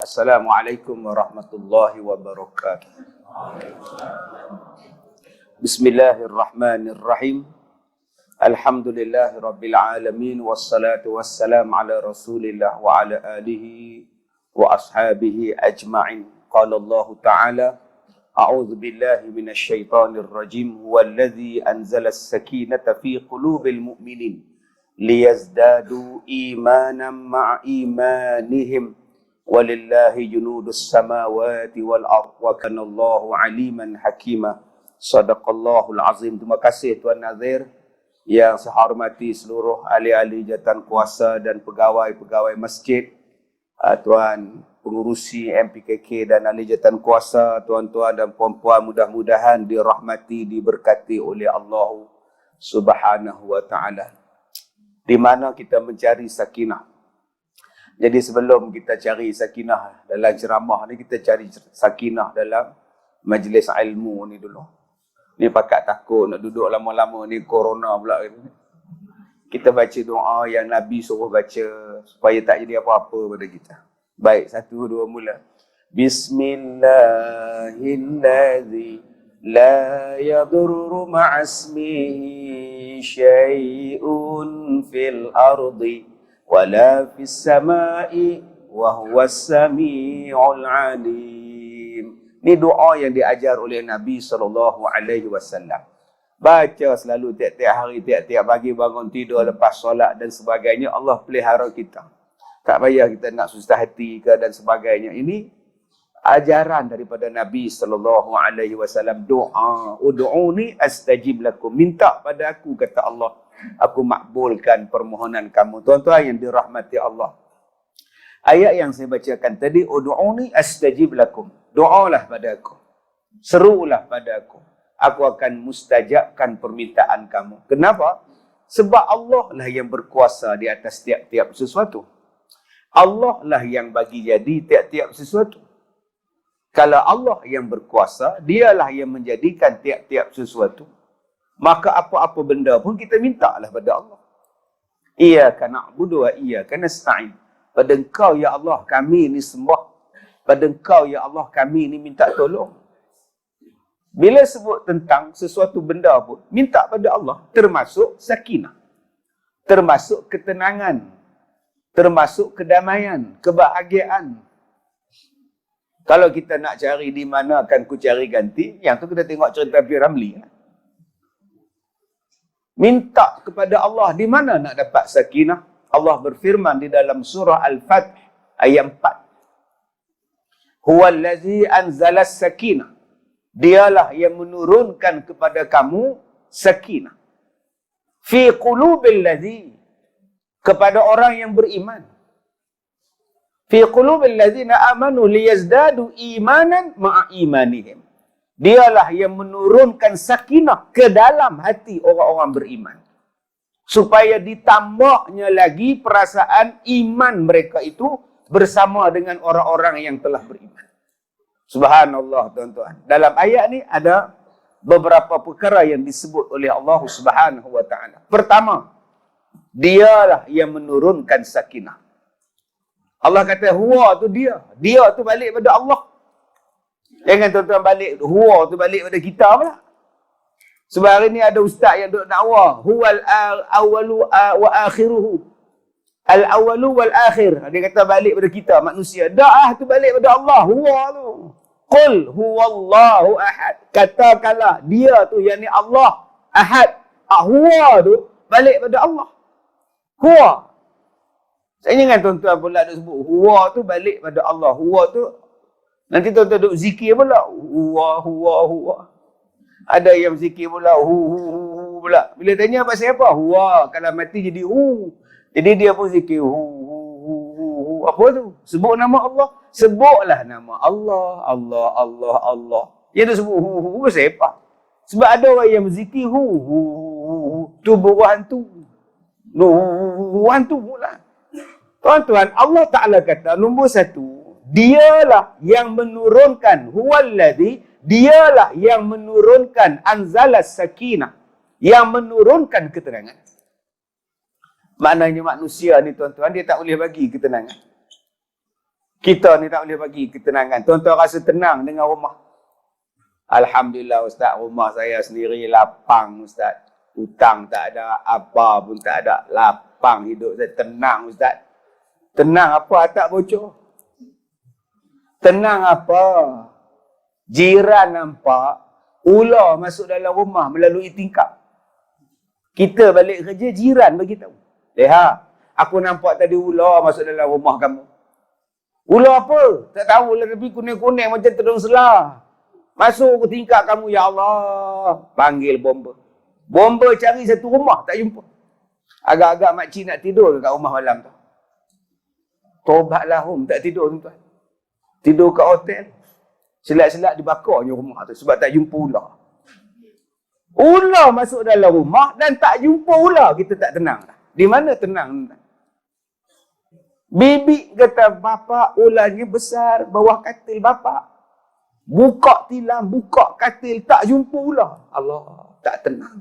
Assalamualaikum warahmatullahi wabarakatuh. Bismillahirrahmanirrahim. Alhamdulillahi rabbil alamin. Wassalatu wassalamu ala rasulillah wa ala alihi wa ashabihi ajma'in. Qala Allah Ta'ala, A'udzu billahi minasy syaithanir rajim. Huwallazi anzala as-sakinata fi qulubil mu'minin liyazdadu imanan ma'a imanihim. Walillahi junudus samawati wal ardh wa kana Allahu aliman hakima. Sadaqallahul azim. Terima kasih Tuan Nazir yang saya hormati seluruh ahli-ahli jawatan kuasa dan pegawai-pegawai masjid, tuan pengurusi MPKK dan ahli jawatan kuasa, tuan-tuan dan puan-puan, mudah-mudahan dirahmati, diberkati oleh Allah Subhanahu wa taala. Di mana kita mencari sakinah. Jadi sebelum kita cari sakinah dalam ceramah ni, kita cari sakinah dalam majlis ilmu ni dulu. Ni pakat takut nak duduk lama-lama ni, corona pula. Kita baca doa yang Nabi suruh baca supaya tak jadi apa-apa pada kita. Baik, 1, 2 mula. Bismillahirrahmanirrahim. La yadurru ma'asmihi syai'un fil ardi wala fis samai wa huwas samiul alim. Ni doa yang diajar oleh Nabi SAW. Baca selalu tiap-tiap hari, tiap-tiap pagi bangun tidur, lepas solat dan sebagainya. Allah pelihara kita. Tak payah kita nak susah hati ke dan sebagainya. Ini ajaran daripada Nabi SAW. Doa, ud'uni astajib lakum. Minta pada aku, kata Allah, aku makbulkan permohonan kamu. Tuan-tuan yang dirahmati Allah, ayat yang saya bacakan tadi, ud'uni astajib lakum. Doalah pada aku, serulah pada aku akan mustajabkan permintaan kamu. Kenapa? Sebab Allah lah yang berkuasa di atas tiap-tiap sesuatu. Allah lah yang bagi jadi tiap-tiap sesuatu. Kalau Allah yang berkuasa, dialah yang menjadikan tiap-tiap sesuatu, maka apa-apa benda pun kita minta lah pada Allah. Iyyaka na'budu wa iyyaka nasta'in. Pada Engkau ya Allah kami ni sembah. Pada Engkau ya Allah kami ni minta tolong. Bila sebut tentang sesuatu benda pun, minta pada Allah, termasuk sakinah, termasuk ketenangan, termasuk kedamaian, kebahagiaan. Kalau kita nak cari di mana akan ku cari ganti, yang tu kita tengok cerita P. Ramli. Minta kepada Allah, di mana nak dapat sakinah? Allah berfirman di dalam surah Al-Fath ayat 4. Huwallazi anzalas sakinah. Dialah yang menurunkan kepada kamu sakinah. Fi qulubil ladzi, kepada orang yang beriman. Fi qulubil ladzina amanu liyazdadu imanan ma'a imanihim. Dialah yang menurunkan sakinah ke dalam hati orang-orang beriman, supaya ditambahnya lagi perasaan iman mereka itu bersama dengan orang-orang yang telah beriman. Subhanallah, tuan-tuan. Dalam ayat ni ada beberapa perkara yang disebut oleh Allah Subhanahu wa taala. Pertama, dialah yang menurunkan sakinah. Allah kata huwa tu dia. Dia tu balik pada Allah. Jangan tuan-tuan balik huwa tu balik pada kita pula. Sebab hari ni ada ustaz yang duk dakwah huwal awwalu wa akhiruhu. Al-awwalu wal akhir. Dia kata balik pada kita manusia. Dah tu balik pada Allah, huwa tu. Qul huwallahu ahad. Katakanlah dia tu yakni Allah ahad. Huwa tu balik pada Allah. Huwa. Saya jangan tuan-tuan pula duk sebut huwa tu balik pada Allah. Huwa tu nanti tuan-tuan duk zikir pula. Huwa. Ada yang zikir pula hu pula. Bila tanya pasal apa? Huwa. Kalau mati jadi hu. Jadi dia pun zikir hu. Apa tu? Sebut nama Allah. Sebutlah nama Allah. Allah. Dia tu sebut hu pasal apa? Sebab ada orang yang berzikir hu. Tu buruh hantu. Hantu pula. Tuan-tuan, Allah Ta'ala kata, nombor 1, dialah yang menurunkan, huwallazi, dialah yang menurunkan anzalas sakinah, yang menurunkan ketenangan. Maknanya manusia ni tuan-tuan, dia tak boleh bagi ketenangan. Kita ni tak boleh bagi ketenangan. Tuan-tuan rasa tenang dengan rumah. Alhamdulillah Ustaz, rumah saya sendiri lapang Ustaz. Hutang tak ada, apa pun tak ada. Lapang hidup saya, tenang Ustaz. Tenang apa? Tak bocor. Tenang apa? Jiran nampak ular masuk dalam rumah melalui tingkap. Kita balik kerja, jiran bagi tahu. Lihat, aku nampak tadi ular masuk dalam rumah kamu. Ular apa? Tak tahu lah, tapi kuning-kuning macam terung selah. Masuk ke tingkap kamu, ya Allah. Panggil bomba. Bomba cari satu rumah, tak jumpa. Agak-agak makcik nak tidur dekat rumah malam tu. Tobatlah tak tidur tuan. Tidur kat hotel. Selat-selat dibakarnya rumah tu sebab tak jumpa ular. Ular masuk dalam rumah dan tak jumpa ular, kita tak tenang. Di mana tenang? Bibi kata, bapa ularnya besar bawah katil bapa. Buka tilam, buka katil, tak jumpa ular. Allah, tak tenang.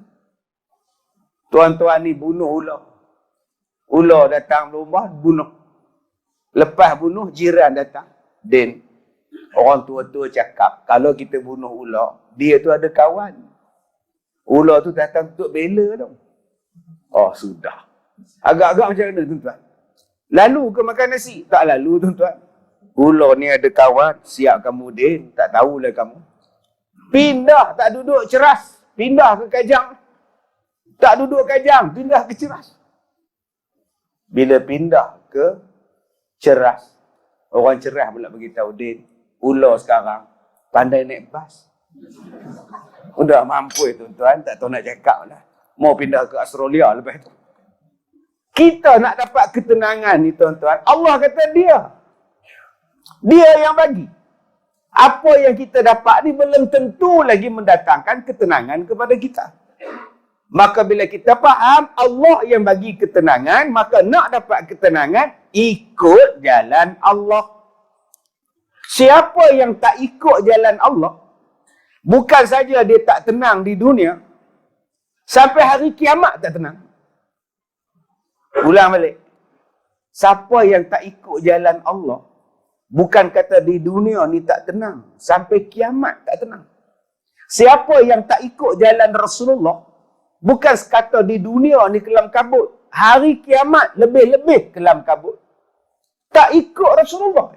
Tuan-tuan ni bunuh ular. Ular datang rumah, bunuh. Lepas bunuh, jiran datang. Din, orang tua-tua cakap, kalau kita bunuh ular, dia tu ada kawan. Ular tu datang untuk bela tau. Oh, sudah. Agak-agak macam mana, tuan-tuan? Lalu ke makan nasi? Tak lalu, tuan-tuan. Ular ni ada kawan, siap kamu Din, tak tahulah kamu. Pindah, tak duduk ceras. Pindah ke kajang. Tak duduk kajang, pindah ke ceras. Bila pindah ke ceras, orang ceras pula beritahu Din, ular sekarang pandai naik bas. Udah mampu tuan-tuan, tak tahu nak cakap lah. Mau pindah ke Australia lepas tu. Kita nak dapat ketenangan ni tuan-tuan, Allah kata dia yang bagi. Apa yang kita dapat ni belum tentu lagi mendatangkan ketenangan kepada kita. Maka bila kita faham Allah yang bagi ketenangan, maka nak dapat ketenangan, ikut jalan Allah. Siapa yang tak ikut jalan Allah, bukan saja dia tak tenang di dunia, sampai hari kiamat tak tenang. Ulang balik. Siapa yang tak ikut jalan Allah, bukan kata di dunia ni tak tenang, sampai kiamat tak tenang. Siapa yang tak ikut jalan Rasulullah, bukan sekata di dunia ni kelam kabut, hari kiamat lebih-lebih kelam kabut. Tak ikut Rasulullah.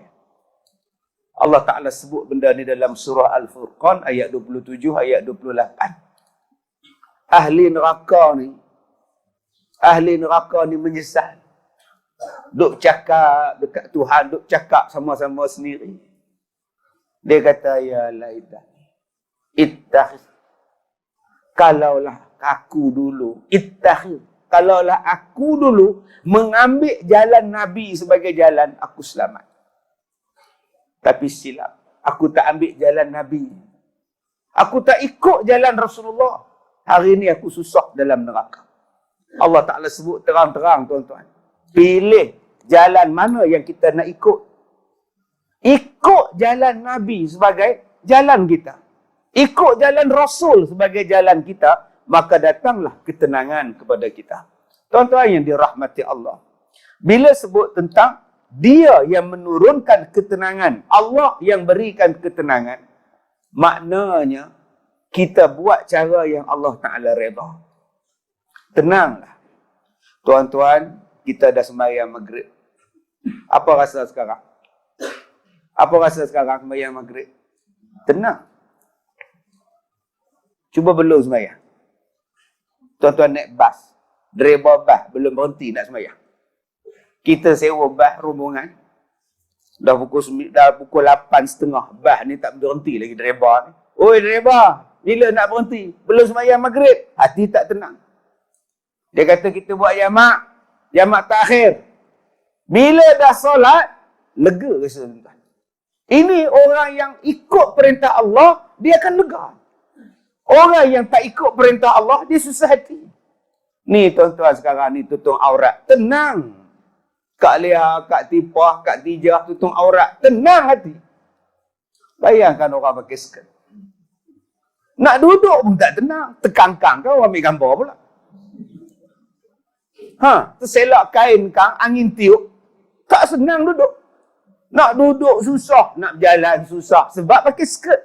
Allah Ta'ala sebut benda ni dalam surah Al-Furqan ayat 27, ayat 28. Ahli neraka ni menyesal. Duk cakap dekat Tuhan, duk cakap sama-sama sendiri. Dia kata, ya laita, ittakhid. Kalaulah aku dulu, ittakhid. Kalaulah aku dulu mengambil jalan Nabi sebagai jalan, aku selamat. Tapi silap. Aku tak ambil jalan Nabi. Aku tak ikut jalan Rasulullah. Hari ini aku susah dalam neraka. Allah Ta'ala sebut terang-terang tuan-tuan. Pilih jalan mana yang kita nak ikut. Ikut jalan Nabi sebagai jalan kita. Ikut jalan Rasul sebagai jalan kita. Maka datanglah ketenangan kepada kita. Tuan-tuan yang dirahmati Allah. Bila sebut tentang dia yang menurunkan ketenangan, Allah yang berikan ketenangan, maknanya kita buat cara yang Allah Ta'ala redha. Tenanglah. Tuan-tuan, kita dah sembahyang maghrib. Apa rasa sekarang? Apa rasa sekarang sembahyang maghrib? Tenang. Cuba belum sembahyang. Tuan-tuan naik bas. Driver bas belum berhenti nak sembahyang. Kita sewa bas rombongan. Dah pukul 8.30. Bas ni tak berhenti lagi driver ni. Oi driver, bila nak berhenti? Belum sembahyang maghrib. Hati tak tenang. Dia kata kita buat jamak takhir. Bila dah solat, lega rasa tuan. Ini orang yang ikut perintah Allah, dia akan lega. Orang yang tak ikut perintah Allah, dia susah hati. Ni tuan-tuan sekarang ni tutung aurat. Tenang. Kak Leah, Kak Tipah, Kak Tijah tutung aurat. Tenang hati. Bayangkan orang pakai skirt. Nak duduk pun tak tenang. Tekangkang kau ambil gambar pula. Terselak kain kang, angin tiup. Tak senang duduk. Nak duduk susah, nak berjalan susah sebab pakai skirt.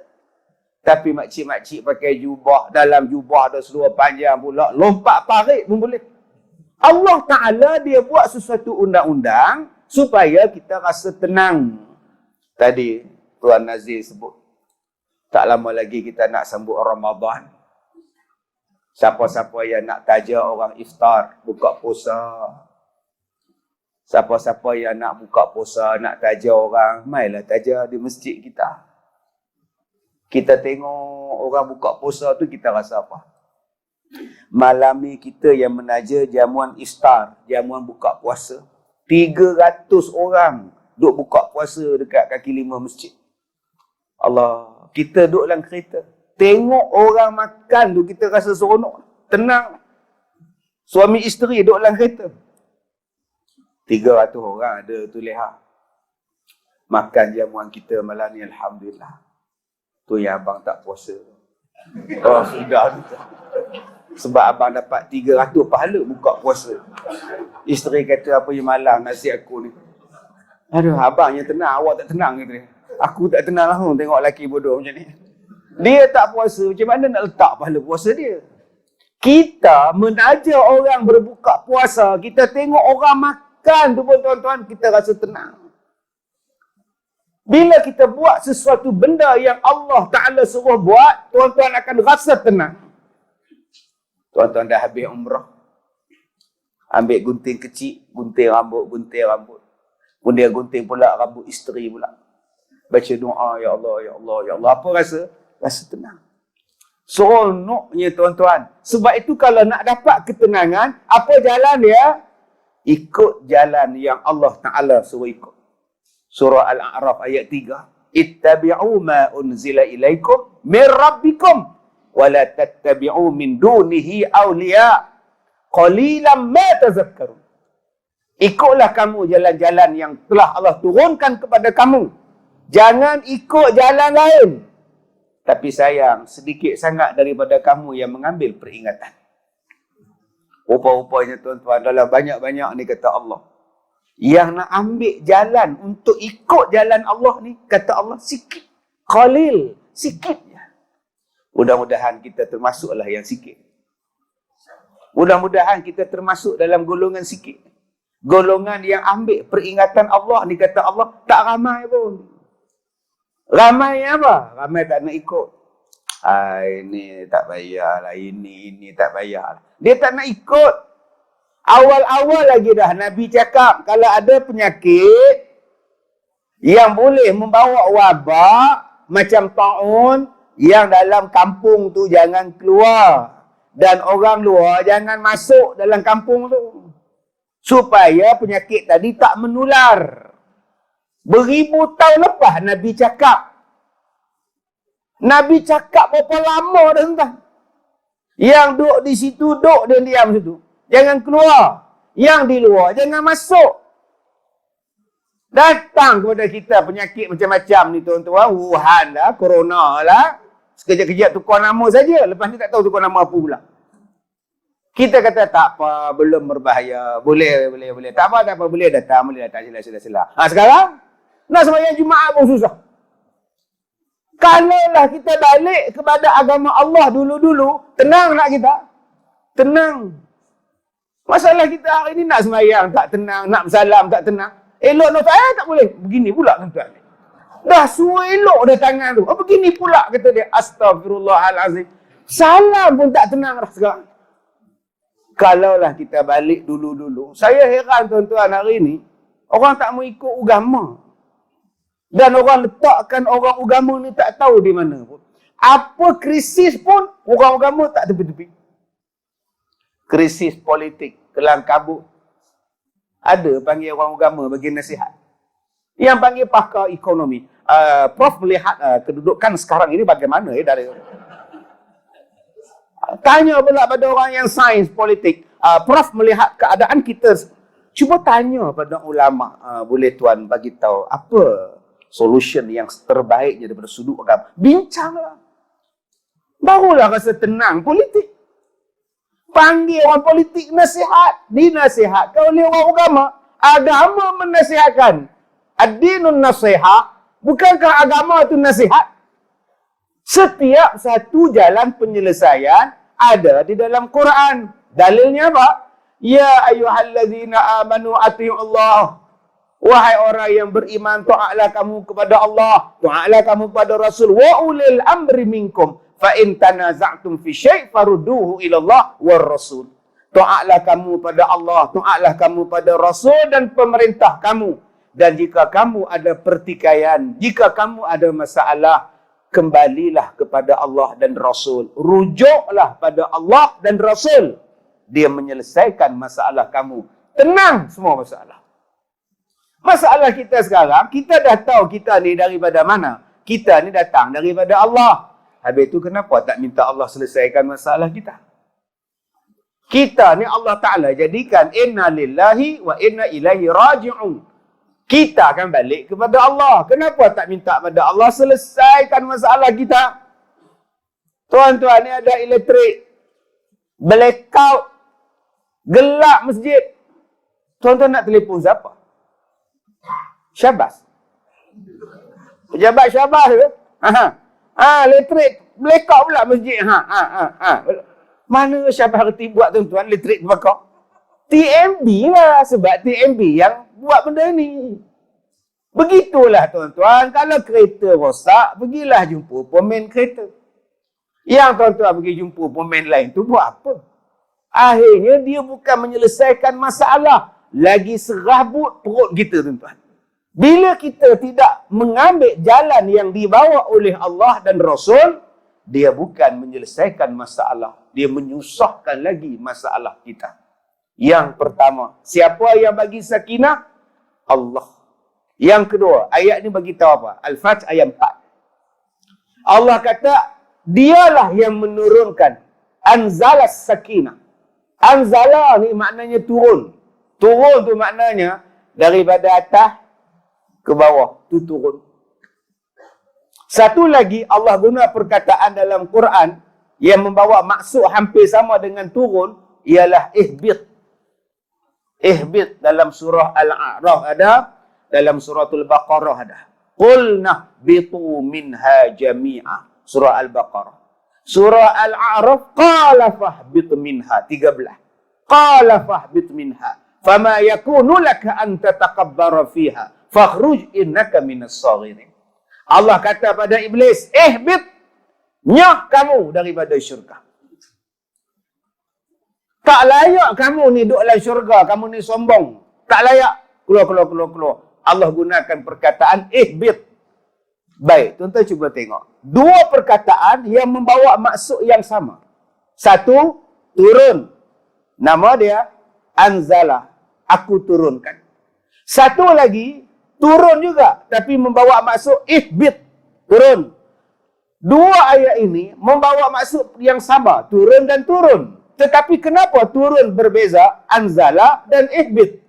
Tapi makcik-makcik pakai jubah, dalam jubah ada seluar panjang pula, lompat parit pun boleh. Allah Ta'ala dia buat sesuatu undang-undang supaya kita rasa tenang. Tadi Tuan Nazir sebut, tak lama lagi kita nak sambut Ramadan. Siapa-siapa yang nak taja orang iftar, buka puasa. Siapa-siapa yang nak buka puasa, nak taja orang, mailah taja di masjid kita. Kita tengok orang buka puasa tu, kita rasa apa? Malam ni kita yang menaja jamuan iftar, jamuan buka puasa. 300 orang duk buka puasa dekat kaki lima masjid. Allah, kita duduk dalam kereta. Tengok orang makan tu, kita rasa seronok. Tenang. Suami isteri duduk dalam kereta. 300 orang ada tu leha. Makan jamuan kita malam ni, Alhamdulillah. Tu yang abang tak puasa. Oh, sudah. Sebab abang dapat 300 pahala buka puasa. Isteri kata, apa yang malang nasi aku ni. Aduh, abang yang tenang, awak tak tenang kata dia. Aku tak tenang lah tengok lelaki bodoh macam ni. Dia tak puasa, macam mana nak letak pahala puasa dia? Kita menaja orang berbuka puasa, kita tengok orang makan tu pun tuan-tuan, kita rasa tenang. Bila kita buat sesuatu benda yang Allah Ta'ala suruh buat, tuan-tuan akan rasa tenang. Tuan-tuan dah habis umrah. Ambil gunting kecil, gunting rambut. Kemudian gunting pula rambut isteri pula. Baca doa, Ya Allah, Ya Allah, Ya Allah. Apa rasa? Rasa tenang. Seronoknya tuan-tuan. Sebab itu kalau nak dapat ketenangan, apa jalan dia? Ikut jalan yang Allah Ta'ala suruh ikut. Surah Al-A'raf ayat 3. Ittabi'u ma unzila ilaikum min rabbikum wa la tattabi'u min dunihi awliya qalilan ma tazakkarun. Ikutlah kamu jalan-jalan yang telah Allah turunkan kepada kamu. Jangan ikut jalan lain. Tapi sayang, sedikit sangat daripada kamu yang mengambil peringatan. Rupa-rupanya tuan-tuan, dalam banyak-banyak ni kata Allah. Yang nak ambil jalan untuk ikut jalan Allah ni, kata Allah, sikit. Qalil, sikit je. Mudah-mudahan kita termasuklah yang sikit. Mudah-mudahan kita termasuk dalam golongan sikit. Golongan yang ambil peringatan Allah ni, kata Allah, tak ramai pun. Ramai apa? Ramai tak nak ikut. Ini tak payahlah, ini tak payahlah. Dia tak nak ikut. Awal-awal lagi dah Nabi cakap, kalau ada penyakit yang boleh membawa wabak macam taun, yang dalam kampung tu jangan keluar. Dan orang luar jangan masuk dalam kampung tu. Supaya penyakit tadi tak menular. Beribu tahun lepas Nabi cakap. Nabi cakap berapa lama dah tuan. Yang duduk di situ, duduk dan diam situ. Jangan keluar. Yang di luar, jangan masuk. Datang kepada kita penyakit macam-macam ni tuan-tuan. Wuhan lah, corona lah. Sekejap-kejap tukar nama saja. Lepas ni tak tahu tukar nama apa pula. Kita kata tak apa, belum berbahaya. Boleh. Tak apa, boleh datang. Sila. Sekarang, nak sembahyang Jumaat pun susah. Kalaulah kita balik kepada agama Allah dulu-dulu, tenang nak kita? Tenang. Masalah kita hari ni nak sembahyang tak tenang, nak bersalam tak tenang. Elok nak tak boleh. Begini pula tuan-tuan. Dah suruh elok dah tangan tu. Begini pula kata dia. Astaghfirullahalazim. Salam pun tak tenang dah sekarang. Kalaulah kita balik dulu-dulu. Saya heran tuan-tuan hari ni. Orang tak mau ikut agama. Dan orang letakkan orang agama ni tak tahu di mana pun. Apa krisis pun, orang agama tak tepi-tepi. Krisis politik, kelang kabut. Ada panggil orang agama bagi nasihat. Yang panggil pakar ekonomi. Prof melihat kedudukan sekarang ini bagaimana dari... Tanya pula pada orang yang sains politik. Prof melihat keadaan kita. Cuba tanya pada ulama. Boleh tuan bagi tahu apa solution yang terbaiknya daripada sudut agama. Bincanglah. Barulah rasa tenang politik. Panggil orang politik nasihat. Dinasihatkan oleh orang agama. Agama menasihatkan. Ad-dinun nasihat. Bukankah agama itu nasihat? Setiap satu jalan penyelesaian ada di dalam Quran. Dalilnya apa? Ya ayyuhallazina amanu atii'ullah. Wahai orang yang beriman, taatlah kamu kepada Allah, taatlah kamu kepada Rasul, wa ulil amri minkum, fa in tanaza'tum fi syai' farudduhu ila Allah war Rasul. Taatlah kamu pada Allah, taatlah kamu pada Rasul dan pemerintah kamu. Dan jika kamu ada pertikaian, jika kamu ada masalah, kembalilah kepada Allah dan Rasul. Rujuklah pada Allah dan Rasul. Dia menyelesaikan masalah kamu. Tenang semua masalah. Masalah kita sekarang, kita dah tahu kita ni daripada mana. Kita ni datang daripada Allah. Habis itu kenapa tak minta Allah selesaikan masalah kita? Kita ni Allah Ta'ala jadikan inna lillahi wa inna ilaihi raji'un. Kita akan balik kepada Allah. Kenapa tak minta kepada Allah selesaikan masalah kita? Tuan-tuan, ni ada elektrik. Blackout. Gelap masjid. Tuan-tuan nak telefon siapa? Syabas. Pejabat Syabas ke? Elektrik. Blackout pula masjid. Mana Syabas reti buat tuan-tuan elektrik terbakar? TMB lah. Sebab TMB yang buat benda ni. Begitulah tuan-tuan. Kalau kereta rosak, pergilah jumpa pemain kereta. Yang tuan-tuan pergi jumpa pemain lain tu buat apa? Akhirnya dia bukan menyelesaikan masalah. Lagi serabut perut kita tuan-tuan. Bila kita tidak mengambil jalan yang dibawa oleh Allah dan Rasul, dia bukan menyelesaikan masalah. Dia menyusahkan lagi masalah kita. Yang pertama, siapa yang bagi sakinah? Allah. Yang kedua, ayat ni bagi tahu apa? Al-Fath ayat 4. Allah kata, dialah yang menurunkan anzalas sakinah. Anzala ni maknanya turun. Turun tu maknanya daripada atas ke bawah. Tu turun. Satu lagi Allah guna perkataan dalam Quran yang membawa maksud hampir sama dengan turun, ialah ihbit. Ihbit dalam surah Al-A'raf ada, dalam suratul Baqarah ada. Qulna bitu minha jami'a. Surah Al-Baqarah. Surah Al-A'raf, qala fahbit minha. 13. Qala fahbit minha. Fama yakunu laka an tatakabbara fiha. Fakhruj innaka minas saghirin. Allah kata pada Iblis, ihbit, nyah kamu daripada syurga. Tak layak kamu ni duduk dalam syurga, kamu ni sombong. Tak layak. Keluar. Allah gunakan perkataan ihbit. Baik, tuan-tuan cuba tengok. Dua perkataan yang membawa maksud yang sama. Satu, turun. Nama dia, anzala. Aku turunkan. Satu lagi, turun juga. Tapi membawa maksud ihbit. Turun. Dua ayat ini membawa maksud yang sama. Turun dan turun. Tetapi kenapa turun berbeza? Anzala dan ihbit.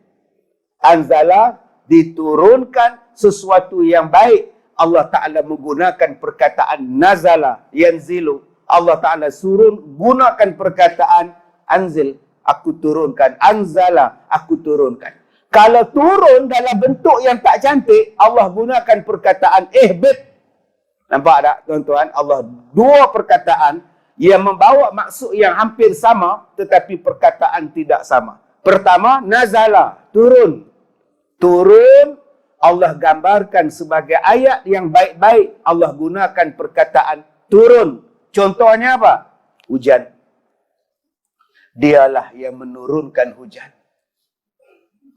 Anzala diturunkan sesuatu yang baik. Allah Ta'ala menggunakan perkataan nazala, yanzilu. Allah Ta'ala suruh gunakan perkataan anzil. Aku turunkan. Anzala, aku turunkan. Kalau turun dalam bentuk yang tak cantik, Allah gunakan perkataan ihbit. Nampak tak tuan-tuan? Allah dua perkataan yang membawa maksud yang hampir sama, tetapi perkataan tidak sama. Pertama, nazala, turun. Turun, Allah gambarkan sebagai ayat yang baik-baik. Allah gunakan perkataan turun. Contohnya apa? Hujan. Dialah yang menurunkan hujan.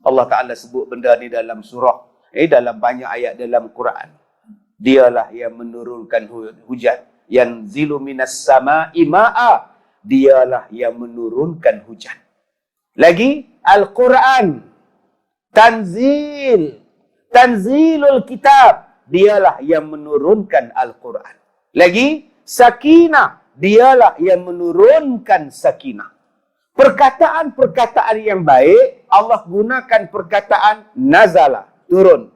Allah Ta'ala sebut benda ni dalam surah. Dalam banyak ayat dalam Quran. Dialah yang menurunkan hujan. Yanzilu minas sama'i ma'a. Dialah yang menurunkan hujan. Lagi, Al-Quran. Tanzil. Tanzilul kitab. Dialah yang menurunkan Al-Quran. Lagi, sakinah. Dialah yang menurunkan sakinah. Perkataan-perkataan yang baik, Allah gunakan perkataan nazala, turun.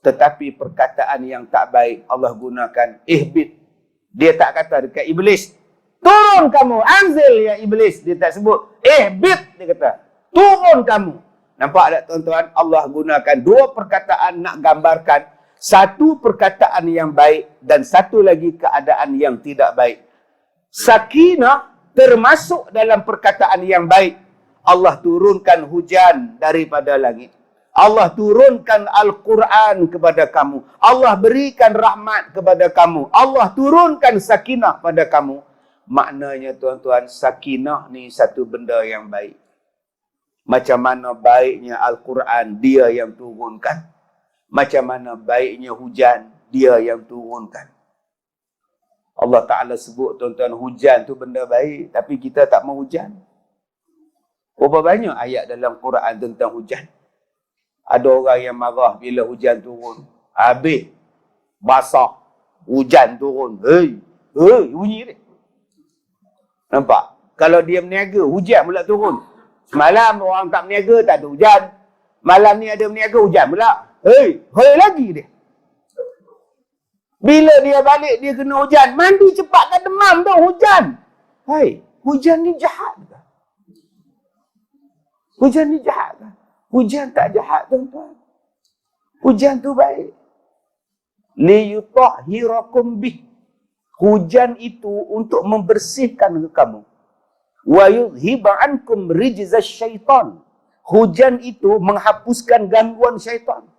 Tetapi perkataan yang tak baik, Allah gunakan ihbit. Dia tak kata dekat Iblis, turun kamu, anzil ya Iblis. Dia tak sebut ihbit, dia kata, turun kamu. Nampak tak tuan-tuan? Allah gunakan dua perkataan nak gambarkan satu perkataan yang baik dan satu lagi keadaan yang tidak baik. Sakinah termasuk dalam perkataan yang baik. Allah turunkan hujan daripada langit. Allah turunkan Al-Quran kepada kamu. Allah berikan rahmat kepada kamu. Allah turunkan sakinah pada kamu. Maknanya tuan-tuan, sakinah ni satu benda yang baik. Macam mana baiknya Al-Quran, dia yang turunkan. Macam mana baiknya hujan, dia yang turunkan. Allah Ta'ala sebut tuan-tuan, hujan tu benda baik, tapi kita tak mau hujan. Berapa banyak ayat dalam Quran tentang hujan? Ada orang yang marah bila hujan turun. Habis, basah, hujan turun. Hei, bunyi dia. Nampak? Kalau dia berniaga, hujan pula turun. Semalam orang tak berniaga, tak ada hujan. Malam ni ada berniaga, hujan pula. Hei lagi dia. Bila dia balik, dia kena hujan. Mandi cepat kan demam tu, hujan. Hei, hujan ni jahat ke? Hujan ni jahat ke? Hujan tak jahat, tuan-tuan. Hujan tu baik. Liyutahhirakum bih. Hujan itu untuk membersihkan kamu. Wa yudhiba ankum rijzas syaitan. Hujan itu menghapuskan gangguan syaitan.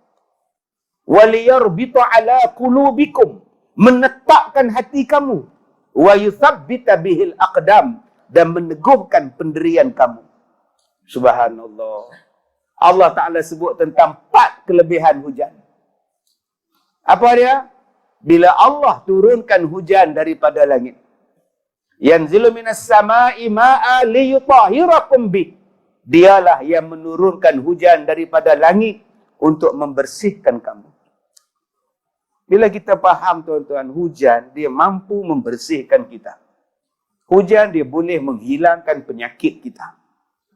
Waliyarbita ala qulubikum, menetapkan hati kamu. Wa yuthabbita bihil aqdam, dan meneguhkan pendirian kamu. Subhanallah. Allah Ta'ala sebut tentang 4 kelebihan hujan. Apa dia? Bila Allah turunkan hujan daripada langit. Yanzilu minas sama'i ma'a liyutahhirakum bih. Dialah yang menurunkan hujan daripada langit untuk membersihkan kamu. Bila kita faham tuan-tuan, hujan dia mampu membersihkan kita. Hujan dia boleh menghilangkan penyakit kita.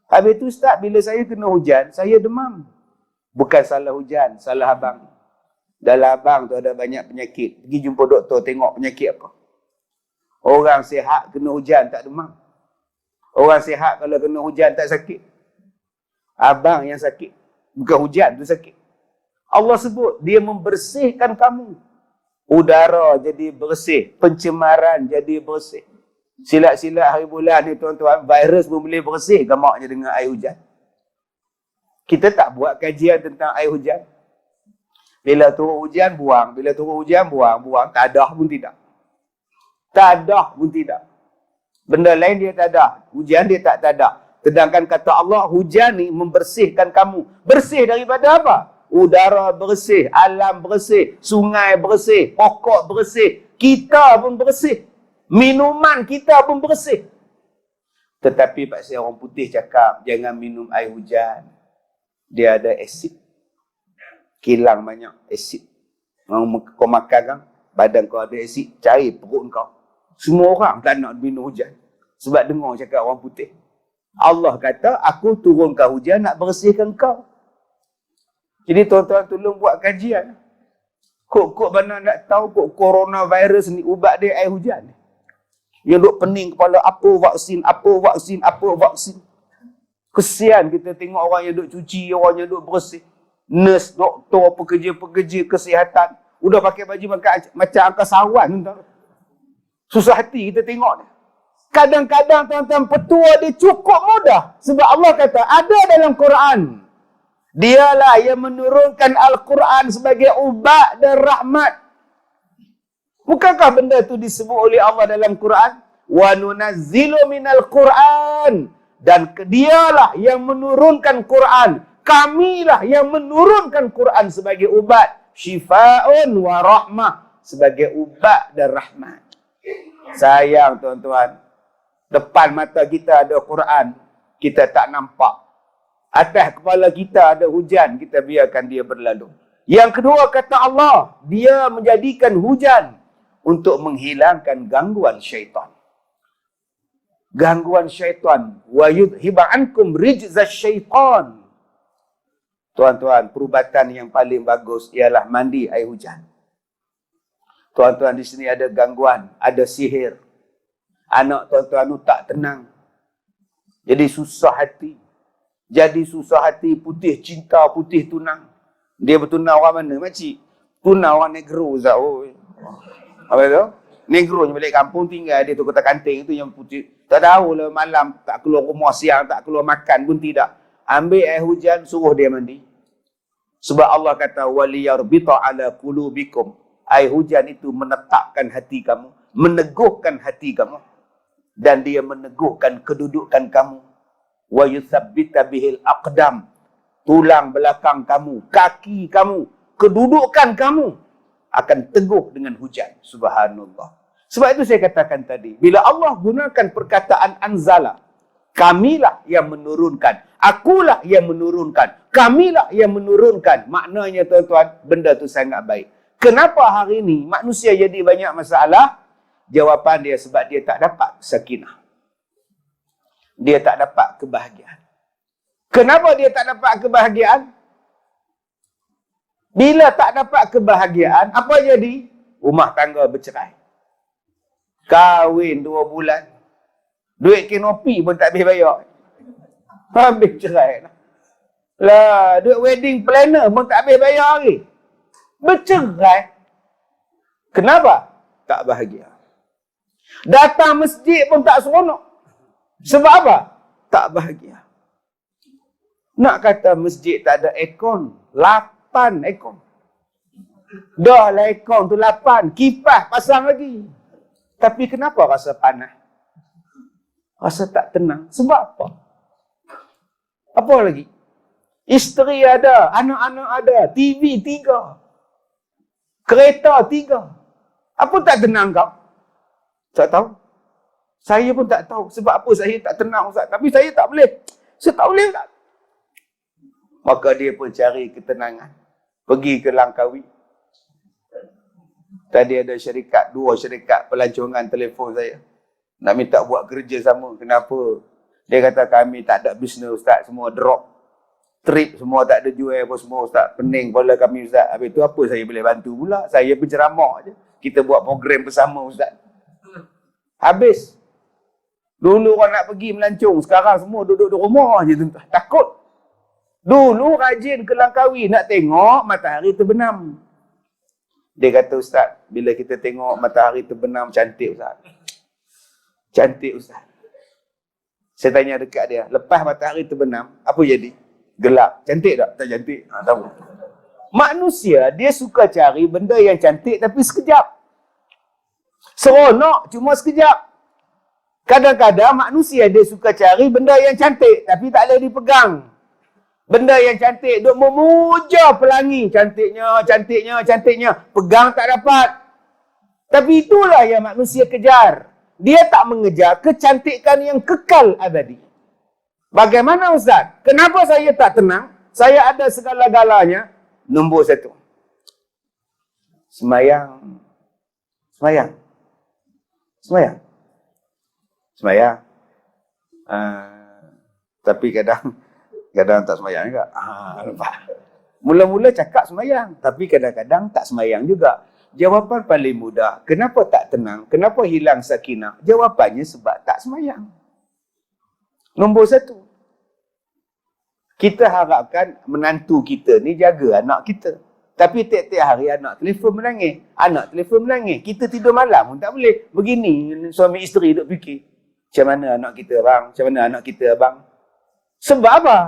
Habis itu Ustaz, bila saya kena hujan, saya demam. Bukan salah hujan, salah abang. Dalam abang tu ada banyak penyakit. Pergi jumpa doktor, tengok penyakit apa. Orang sihat kena hujan tak demam. Orang sihat kalau kena hujan tak sakit. Abang yang sakit. Bukan hujan tu sakit. Allah sebut, dia membersihkan kamu. Udara jadi bersih. Pencemaran jadi bersih. Silat-silat hari bulan ni tuan-tuan, virus pun boleh bersih gamaknya dengan air hujan. Kita tak buat kajian tentang air hujan. Bila turun hujan, buang. Bila turun hujan, buang. Tadah pun tidak. Tadah pun tidak. Benda lain dia tadah. Hujan dia tak tadah. Sedangkan kata Allah, hujan ni membersihkan kamu. Bersih daripada apa? Udara bersih, alam bersih, sungai bersih, pokok bersih, kita pun bersih. Minuman kita pun bersih. Tetapi pasal orang putih cakap, jangan minum air hujan. Dia ada asid. Kilang banyak asid. Kau makan kan, badan kau ada asid, cari perut kau. Semua orang tak nak minum hujan. Sebab dengar cakap orang putih. Allah kata, aku turunkan hujan nak bersihkan kau. Jadi tuan-tuan tolong buat kajian. Kok mana nak tahu kok coronavirus ni ubat dia air hujan. Yang duk pening kepala, apa vaksin. Kesian kita tengok orang yang duk cuci, orang yang duk bersih. Nurse, doktor, pekerja-pekerja kesihatan. Udah pakai baju macam angkasawan. Susah hati kita tengok ni. Kadang-kadang tuan-tuan petua dia cukup mudah. Sebab Allah kata, ada dalam Quran. Dialah yang menurunkan Al-Quran sebagai ubat dan rahmat. Bukankah benda itu disebut oleh Allah dalam Quran? Wa nunazzilu minal Quran. Dan dialah yang menurunkan Quran. Kamilah yang menurunkan Quran sebagai ubat. Syifa'un wa rahmah. Sebagai ubat dan rahmat. Sayang tuan-tuan. Depan mata kita ada Quran. Kita tak nampak. Atas kepala kita ada hujan, kita biarkan dia berlalu. Yang kedua kata Allah, dia menjadikan hujan untuk menghilangkan gangguan syaitan. Gangguan syaitan. Wa yudhiba ankum rijzas syaitan. Tuan-tuan, perubatan yang paling bagus ialah mandi air hujan. Tuan-tuan, di sini ada gangguan, ada sihir. Anak tuan-tuan tu tak tenang. Jadi susah hati. Jadi susah hati, putih cinta, putih tunang. Dia bertunang orang mana, makcik? Tunang orang negro, Ustaz. Oh. Apa tu? Negro yang balik kampung tinggal dia tu kota kanting tu yang putih. Tak tahu lah malam tak keluar rumah, siang tak keluar makan pun tidak. Ambil air hujan, suruh dia mandi. Sebab Allah kata, وَلِيَرْبِطَ عَلَى قُلُوبِكُمْ. Air hujan itu menetapkan hati kamu, meneguhkan hati kamu. Dan dia meneguhkan kedudukan kamu. وَيُثَبِّتَ بِهِ الْأَقْدَامِ. Tulang belakang kamu, kaki kamu, kedudukan kamu akan teguh dengan hujan. Subhanallah. Sebab itu saya katakan tadi, bila Allah gunakan perkataan anzala, kamilah yang menurunkan, akulah yang menurunkan, kamilah yang menurunkan. Maknanya tuan-tuan, benda tu sangat baik. Kenapa hari ini manusia jadi banyak masalah? Jawapan dia sebab dia tak dapat sakinah. Dia tak dapat kebahagiaan. Kenapa dia tak dapat kebahagiaan? Bila tak dapat kebahagiaan, apa jadi? Rumah tangga bercerai. Kahwin 2 bulan. Duit kinopi pun tak habis bayar. Habis cerai. Lah, duit wedding planner pun tak habis bayar lagi. Bercerai. Kenapa? Tak bahagia. Datang masjid pun tak seronok. Sebab apa? Tak bahagia. Nak kata masjid tak ada aircon. 8 aircon. Dah lah aircon tu 8. Kipas pasang lagi. Tapi kenapa rasa panas? Rasa tak tenang. Sebab apa? Apa lagi? Isteri ada, anak-anak ada, TV 3. Kereta 3. Apa tak tenang kau? Tak tahu. Saya pun tak tahu. Sebab apa saya tak tenang, Ustaz? Tapi saya tak boleh. Saya tak boleh, Ustaz. Maka dia pun cari ketenangan. Pergi ke Langkawi. Tadi ada syarikat, 2 syarikat pelancongan telefon saya. Nak minta buat kerja sama. Kenapa? Dia kata kami tak ada bisnes, Ustaz. Semua drop. Trip semua tak ada jual apa semua, Ustaz. Pening kepala kami, Ustaz. Habis tu apa saya boleh bantu pula? Saya penceramah je. Kita buat program bersama, Ustaz. Habis. Dulu orang nak pergi melancong. Sekarang semua duduk di rumah je. Takut. Dulu rajin ke Langkawi. Nak tengok matahari terbenam. Dia kata, Ustaz, bila kita tengok matahari terbenam, cantik, Ustaz. Cantik, Ustaz. Saya tanya dekat dia, lepas matahari terbenam, apa jadi? Gelap. Cantik tak? Tak cantik. Tahu. Manusia, dia suka cari benda yang cantik tapi sekejap. Seronok cuma sekejap. Kadang-kadang manusia dia suka cari benda yang cantik tapi tak boleh dipegang. Benda yang cantik, duk memuja pelangi. Cantiknya, cantiknya, cantiknya. Pegang tak dapat. Tapi itulah yang manusia kejar. Dia tak mengejar kecantikan yang kekal abadi. Bagaimana, Ustaz? Kenapa saya tak tenang? Saya ada segala-galanya. Nombor 1. Semayang. Semayang. Semayang. Semayang. Tapi kadang tak semayang juga. Mula-mula cakap semayang. Tapi kadang-kadang tak semayang juga. Jawapan paling mudah. Kenapa tak tenang? Kenapa hilang sakinah? Jawapannya sebab tak semayang. Nombor 1. Kita harapkan menantu kita ni jaga anak kita. Tapi tiap-tiap hari anak telefon menangis. Anak telefon menangis. Kita tidur malam pun tak boleh. Begini suami isteri duk fikir. Macam mana anak kita, bang? Macam mana anak kita, bang? Sebab apa?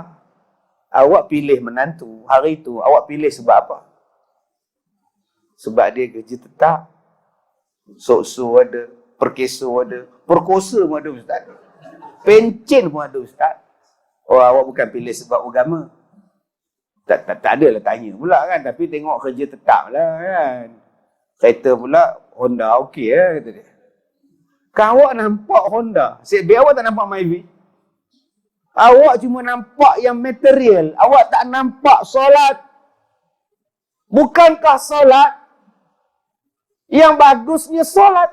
Awak pilih menantu hari itu. Awak pilih sebab apa? Sebab dia kerja tetap. Sok-sok ada. Perkeso ada. Perkosa pun ada, Ustaz. Pencen pun ada, Ustaz. Oh, awak bukan pilih sebab agama. Tak adalah tanya pula kan. Tapi tengok kerja tetap lah kan. Kereta pula Honda okey kata dia. Kalau awak nampak Honda, biar awak tak nampak Myvi. Awak cuma nampak yang material. Awak tak nampak solat. Bukankah solat yang bagusnya solat?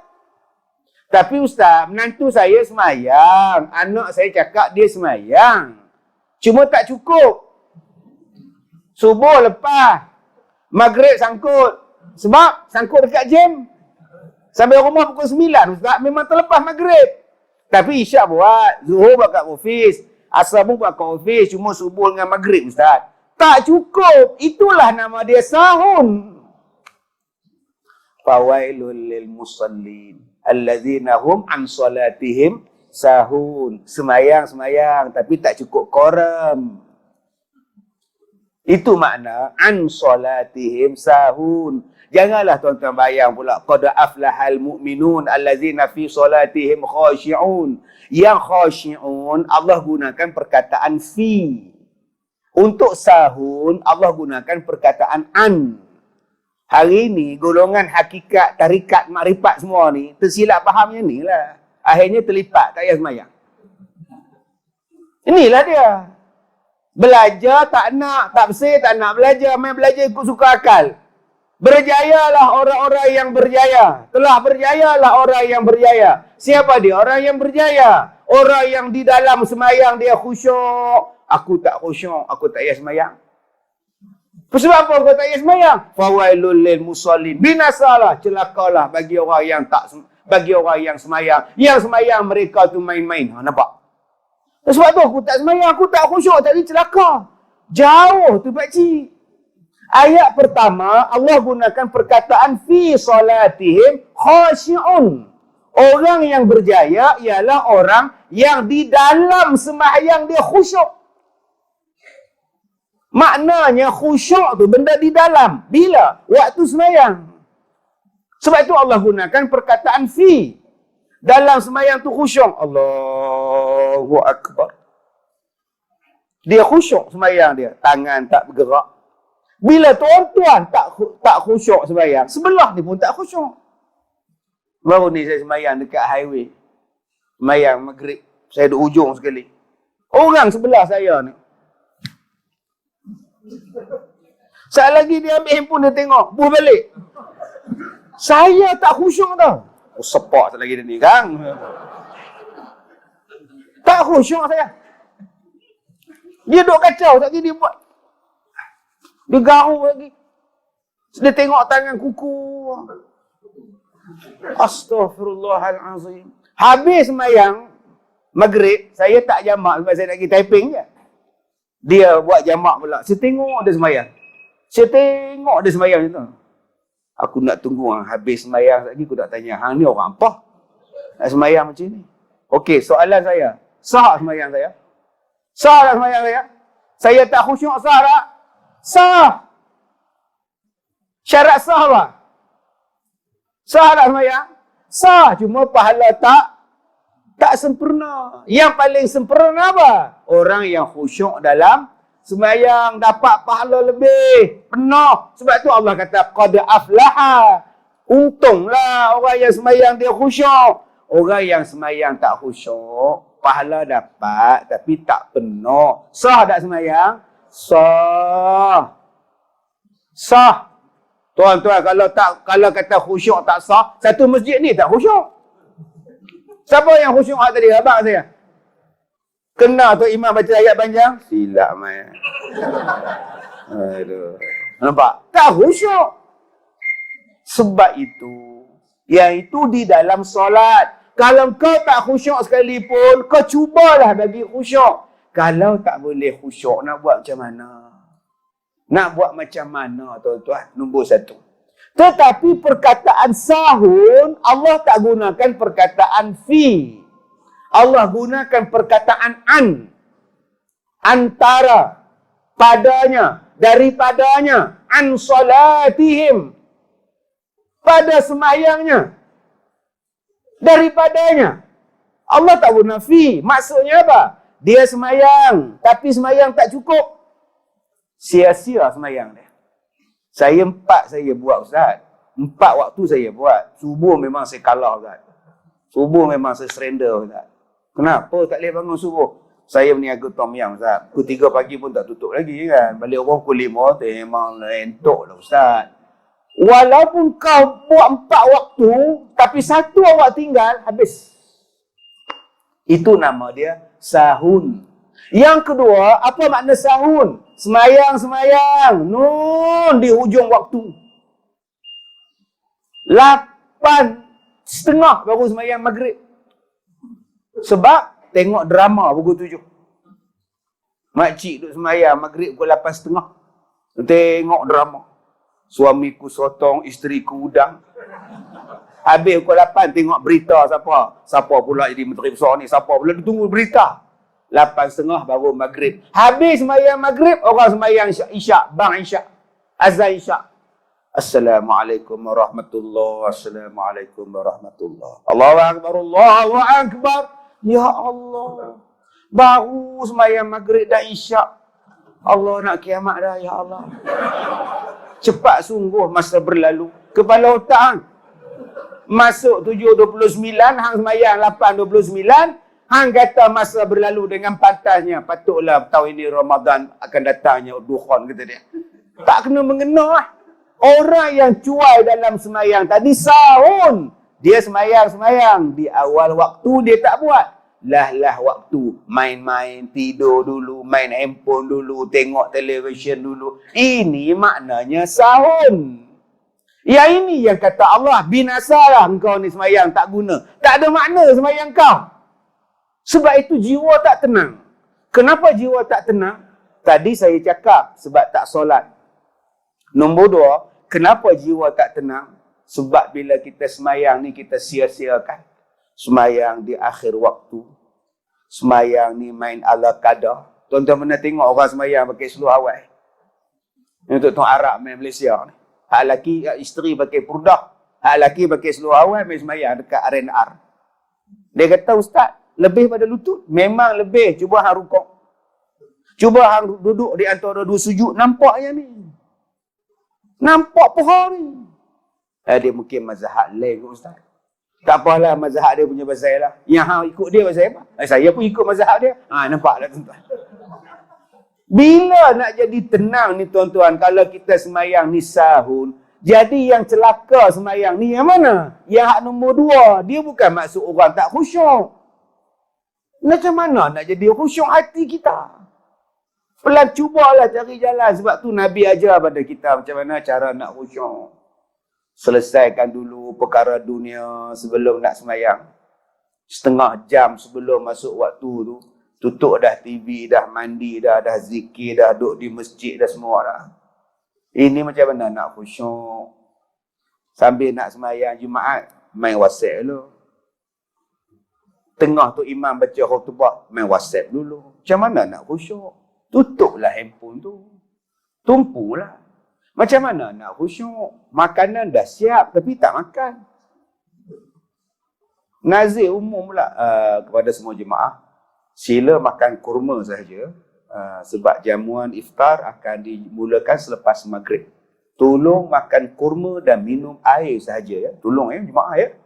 Tapi Ustaz, menantu saya semayang. Anak saya cakap dia semayang. Cuma tak cukup. Subuh lepas. Maghrib sangkut. Sebab sangkut dekat jam. Sampai rumah pukul 9, Ustaz. Memang terlepas maghrib. Tapi Isyak buat. Zuhur buat kat ofis. Asar pun buat kofi, cuma subuh dengan maghrib, Ustaz. Tak cukup. Itulah nama dia sahun. Fawailul lil musallin allazina hum an salatihim sahun. Semayang tapi tak cukup koram. Itu makna an salatihim sahun. Janganlah tuan-tuan bayang pula qad aflahal mu'minun allazina fi salatihim khashi'un. Yang khashi'un Allah gunakan perkataan fi. Untuk sahun Allah gunakan perkataan an. Hari ini golongan hakikat, tarikat, makrifat semua ni tersilap fahamnya ni lah. Akhirnya terlipat tak payah semayang. Inilah dia. Belajar tak nak, tafsir tak nak belajar, main belajar ikut suka akal. Berjayalah orang-orang yang berjaya. Telah berjayalah orang yang berjaya. Siapa dia? Orang yang berjaya. Orang yang di dalam semayang dia khusyuk. Aku tak khusyuk, aku tak payah semayang. Sebab apa kau tak payah semayang? Fawailul lil musallin. Binasalah, celakalah bagi orang yang bagi orang yang semayang. Yang semayang mereka tu main-main. Nampak? Sebab tu aku tak semayang, aku tak khusyuk, tadi celaka. Jauh tu pakcik. Ayat pertama, Allah gunakan perkataan fi salatihim khashi'un. Orang yang berjaya ialah orang yang di dalam sembahyang dia khusyuk. Maknanya khusyuk tu benda di dalam. Bila? Waktu sembahyang. Sebab itu Allah gunakan perkataan fi. Dalam sembahyang tu khusyuk. Allahu Akbar. Dia khusyuk sembahyang dia. Tangan tak bergerak. Bila tuan-tuan tak khusyuk sembahyang, sebelah ni pun tak khusyuk. Baru ni saya sembahyang dekat highway. Sembahyang maghrib. Saya duduk ujung sekali. Orang sebelah saya ni. Saat lagi dia ambil handphone dia tengok. Buh balik. Saya tak khusyuk tau. Oh, sepak saat lagi dia ni, Kang. Tak khusyuk saya. Dia duduk kacau. Tak lagi dia buat. Dia garuk lagi. Dia tengok tangan kuku. Astaghfirullahalazim. Habis sembahyang maghrib, saya tak jamak sebab saya nak pergi typing je. Dia buat jamak pula. Saya tengok dia sembahyang. Saya tengok dia sembahyang macam tu. Aku nak tunggu habis sembahyang lagi, aku nak tanya, hang ni orang apa? Nak sembahyang macam ni. Okey, soalan saya. Sah sembahyang saya? Sah tak sembahyang saya? Saya tak khusyuk, sah tak? Sah. Syarat sah apa? Sah tak sembahyang? Sah. Cuma pahala tak sempurna. Yang paling sempurna apa? Orang yang khusyuk dalam sembahyang dapat pahala lebih penuh. Sebab tu Allah kata qad aflaha. Untunglah orang yang sembahyang dia khusyuk. Orang yang sembahyang tak khusyuk, pahala dapat tapi tak penuh. Sah tak sembahyang? Sah. Sah. Tuan-tuan, kalau kata khusyuk tak sah, satu masjid ni tak khusyuk. Siapa yang khusyuk tadi? Abang saya. Kena tu imam baca ayat panjang? Silap mai. Aduh. Nampak? Tak khusyuk. Sebab itu, yang itu di dalam solat. Kalau kau tak khusyuk sekalipun, kau cubalah bagi khusyuk. Kalau tak boleh khusyuk, nak buat macam mana? Nak buat macam mana, tuan-tuan? Nombor satu. Tetapi perkataan sahun, Allah tak gunakan perkataan fi. Allah gunakan perkataan an. Antara, padanya, daripadanya, an salatihim. Pada sembahyangnya. Daripadanya. Allah tak guna fi. Maksudnya apa? Dia sembahyang, tapi sembahyang tak cukup. Sia-sia sembahyang dia. Saya buat, Ustaz. 4 waktu saya buat. Subuh memang saya kalah, Ustaz. Subuh memang saya surrender, Ustaz. Kenapa tak boleh bangun subuh? Saya berniaga Tom Yam, Ustaz. Pukul 3 pagi pun tak tutup lagi kan. Balik orang pukul 5, memang lentok lah, Ustaz. Walaupun kau buat 4 waktu, tapi 1 awak tinggal, habis. Itu nama dia sahun. Yang kedua, apa makna sahun? Semayang. Nun di hujung waktu. 8:30 baru semayang maghrib. Sebab tengok drama pukul 7. Makcik duduk semayang maghrib pukul 8.30. Tengok drama. Suamiku sotong, isteriku udang. Habis pukul 8 tengok berita siapa. Siapa pula jadi menteri besar ni. Siapa pula tunggu berita. 8.30 baru maghrib. Habis semayang maghrib, orang semayang isyak. Bang isyak. Azan isyak. Assalamualaikum warahmatullahi. Assalamualaikum warahmatullahi. Allahu Akbar. Allahu Akbar. Ya Allah. Baru semayang maghrib dan isyak. Allah nak kiamat dah, ya Allah. Cepat sungguh masa berlalu. Kepala otak. Masuk 7.29, hang semayang 8.29. Hang kata masa berlalu dengan pantasnya. Patutlah tahun ini Ramadan akan datangnya dukhon, kata dia. Tak kena mengena lah. Orang yang cuai dalam semayang tadi sahun. Dia semayang. Di awal waktu dia tak buat. Lah waktu main-main, tidur dulu, main handphone dulu, tengok televisyen dulu. Ini maknanya sahun. Ya ini yang kata Allah, binasalah engkau ni semayang tak guna. Tak ada makna semayang kau. Sebab itu jiwa tak tenang. Kenapa jiwa tak tenang? Tadi saya cakap sebab tak solat. Nombor 2, kenapa jiwa tak tenang? Sebab bila kita semayang ni kita sia-siakan. Semayang di akhir waktu. Semayang ni main ala kadar. Tuan-tuan pernah tengok orang semayang pakai seluar awal. Untuk tuan Arab main Malaysia ni. Hak lelaki, isteri pakai purdah. Hak lelaki pakai seluar awal main semayang dekat R&R. Dia kata, Ustaz, lebih pada lutut. Memang lebih. Cuba hang rukuk. Cuba hang duduk di antara dua sujud. Nampak yang ni. Nampak pohon ni. Dia mungkin mazhab lain kot, Ustaz. Tak apalah mazhab dia punya pasal lah. Yang hang ikut dia pasal apa? Saya pun ikut mazhab dia. Nampak tak tuan-tuan? Bila nak jadi tenang ni tuan-tuan, kalau kita semayang ni sahun, jadi yang celaka semayang ni yang mana? Yang hak nombor 2. Dia bukan maksud orang tak khusyuk. Macam mana nak jadi khusyuk hati kita? Pelan cubalah cari jalan. Sebab tu Nabi ajar pada kita macam mana cara nak khusyuk. Selesaikan dulu perkara dunia sebelum nak semayang. Setengah jam sebelum masuk waktu tu, tutup dah TV, dah mandi dah zikir dah, duduk di masjid dah semua dah. Ini macam mana nak khusyuk. Sambil nak semayang Jumaat, main WhatsApp dulu. Tengah tu imam baca khutbah, main WhatsApp dulu. Macam mana nak khusyuk? Tutuplah handphone tu. Tumpulah. Macam mana nak khusyuk? Makanan dah siap tapi tak makan. Nazir umum pula kepada semua jemaah, sila makan kurma sahaja. Sebab jamuan iftar akan dimulakan selepas maghrib. Tolong makan kurma dan minum air sahaja ya. Tolong jemaah ya.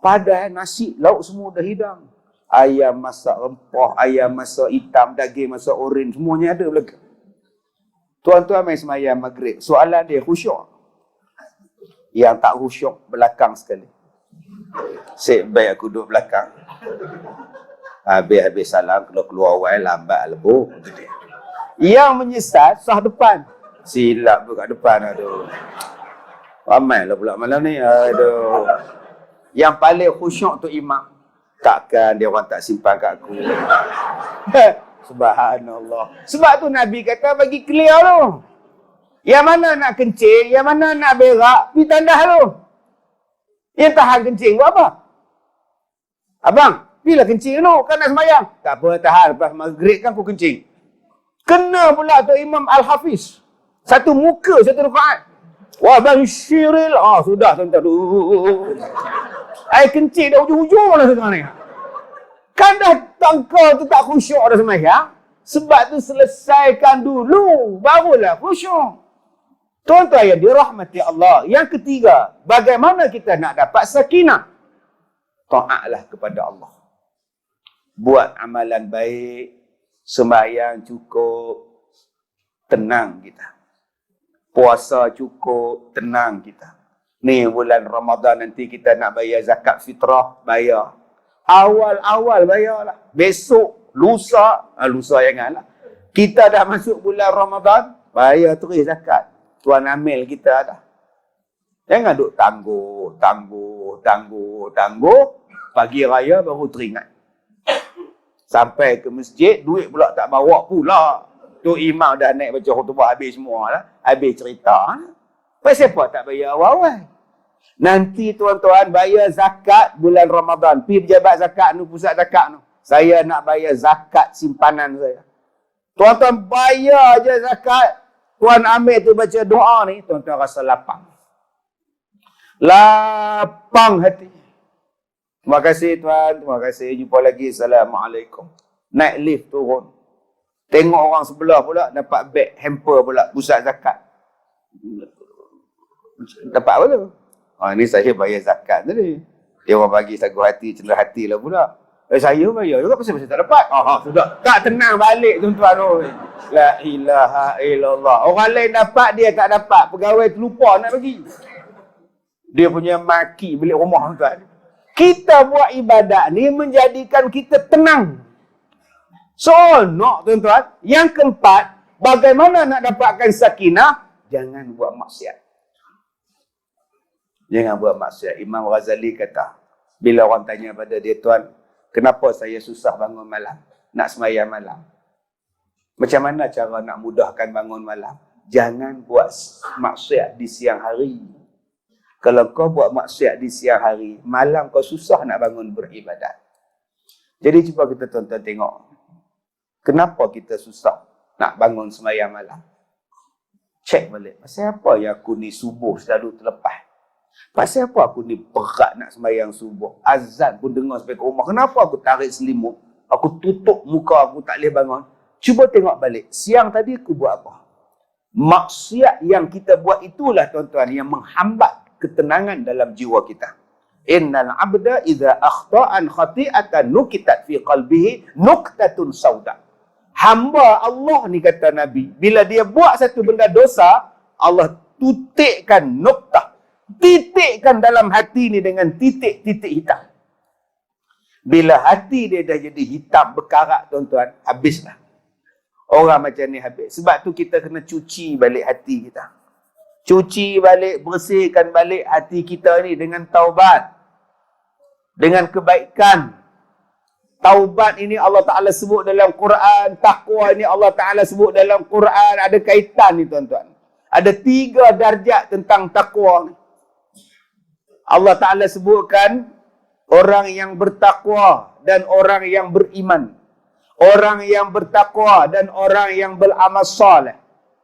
Padahal nasi, lauk semua dah hidang. Ayam masak rempah, ayam masak hitam, daging masak orange, semuanya ada belakang. Tuan-tuan main semayang maghrib. Soalan dia khusyuk. Yang tak khusyuk belakang sekali. Sik baik aku duduk belakang. Habis salam, keluar awal, lambat lebuh. Yang menyesat, sah depan. Silap tu kat depan, aduh. Ramailah pula malam ni, aduh. Yang paling khusyuk tu imam. Takkan dia orang tak simpan kat aku. Subhanallah. Sebab tu Nabi kata bagi clear tu. Yang mana nak kencing, yang mana nak berak, pergi tandas tu. Yang tahan kencing buat apa? Abang, pergilah kencing tu, kan nak sembahyang. Tak apa, tahan. Lepas maghrib kan aku kencing. Kena pula tu Imam Al-Hafiz. Satu muka, satu rakaat. Wah, bang Syiril. Sudah tuan-tuan. Air kencing dah hujung-hujung lah tuan-tuan ni. Kan dah tangkal tu tak khusyuk dah sembahyang. Sebab tu selesaikan dulu. Barulah khusyuk. Tuan-tuan yang dirahmati Allah. Yang ketiga, bagaimana kita nak dapat sakinah? Ta'atlah kepada Allah. Buat amalan baik. Sembahyang cukup. Tenang kita. Puasa cukup. Tenang kita. Ni bulan Ramadan nanti kita nak bayar zakat fitrah. Bayar. Awal-awal bayarlah. Besok, lusa janganlah. Kita dah masuk bulan Ramadan, bayar terus zakat. Tuan amil kita dah. Jangan duk tangguh. Pagi raya baru teringat. Sampai ke masjid, duit pula tak bawa pula. Tu imam dah naik baca khutbah habis semua lah. Habis cerita. Pasal apa tak bayar awal-awal? Nanti tuan-tuan bayar zakat bulan Ramadan. Pergi pejabat zakat ni, pusat zakat ni. Saya nak bayar zakat simpanan saya. Tuan-tuan bayar je zakat. Tuan ambil tu baca doa ni, tuan-tuan rasa lapang. Lapang hati. Terima kasih tuan, terima kasih. Jumpa lagi. Assalamualaikum. Naik lift turun. Tengok orang sebelah pula dapat beg hamper pula pusat zakat. Dapat apa tu? Ni saya bayar zakat tadi. Dia orang bagi sagu hati, cenderung hati lah pula. Saya bayar juga pasal tak dapat. Sudah. Tak tenang balik tuan-tuan. La ilaha illallah. Orang lain dapat, dia tak dapat. Pegawai terlupa nak bagi. Dia punya maki bilik rumah tuan. Kita buat ibadat ni menjadikan kita tenang. Nak tuan-tuan. Yang keempat, bagaimana nak dapatkan sakinah? Jangan buat maksiat. Jangan buat maksiat. Imam Ghazali kata, bila orang tanya pada dia, tuan, kenapa saya susah bangun malam? Nak sembahyang malam. Macam mana cara nak mudahkan bangun malam? Jangan buat maksiat di siang hari. Kalau kau buat maksiat di siang hari, malam kau susah nak bangun beribadat. Jadi cuba kita tuan-tuan tengok. Kenapa kita susah nak bangun sembahyang malam? Cek balik. Pasal apa yang aku ni subuh selalu terlepas? Pasal apa aku ni berat nak sembahyang subuh? Azan pun dengar sampai ke rumah. Kenapa aku tarik selimut? Aku tutup muka, aku tak boleh bangun. Cuba tengok balik. Siang tadi aku buat apa? Maksiat yang kita buat itulah tuan-tuan yang menghambat ketenangan dalam jiwa kita. Innal abda idza akhta'an khati'atan nukitat fi qalbihi nuktatun sauda. Hamba Allah ni kata Nabi, bila dia buat satu benda dosa, Allah tutikkan nuktah. Titikkan dalam hati ni dengan titik-titik hitam. Bila hati dia dah jadi hitam berkarat tuan-tuan, habislah. Orang macam ni habis. Sebab tu kita kena cuci balik hati kita. Cuci balik, bersihkan balik hati kita ni dengan taubat. Dengan kebaikan. Taubat ini Allah Ta'ala sebut dalam Quran. Taqwa ini Allah Ta'ala sebut dalam Quran. Ada kaitan ni tuan-tuan. Ada 3 darjat tentang taqwa ni. Allah Ta'ala sebutkan orang yang bertakwa dan orang yang beriman. Orang yang bertakwa dan orang yang beramal saleh.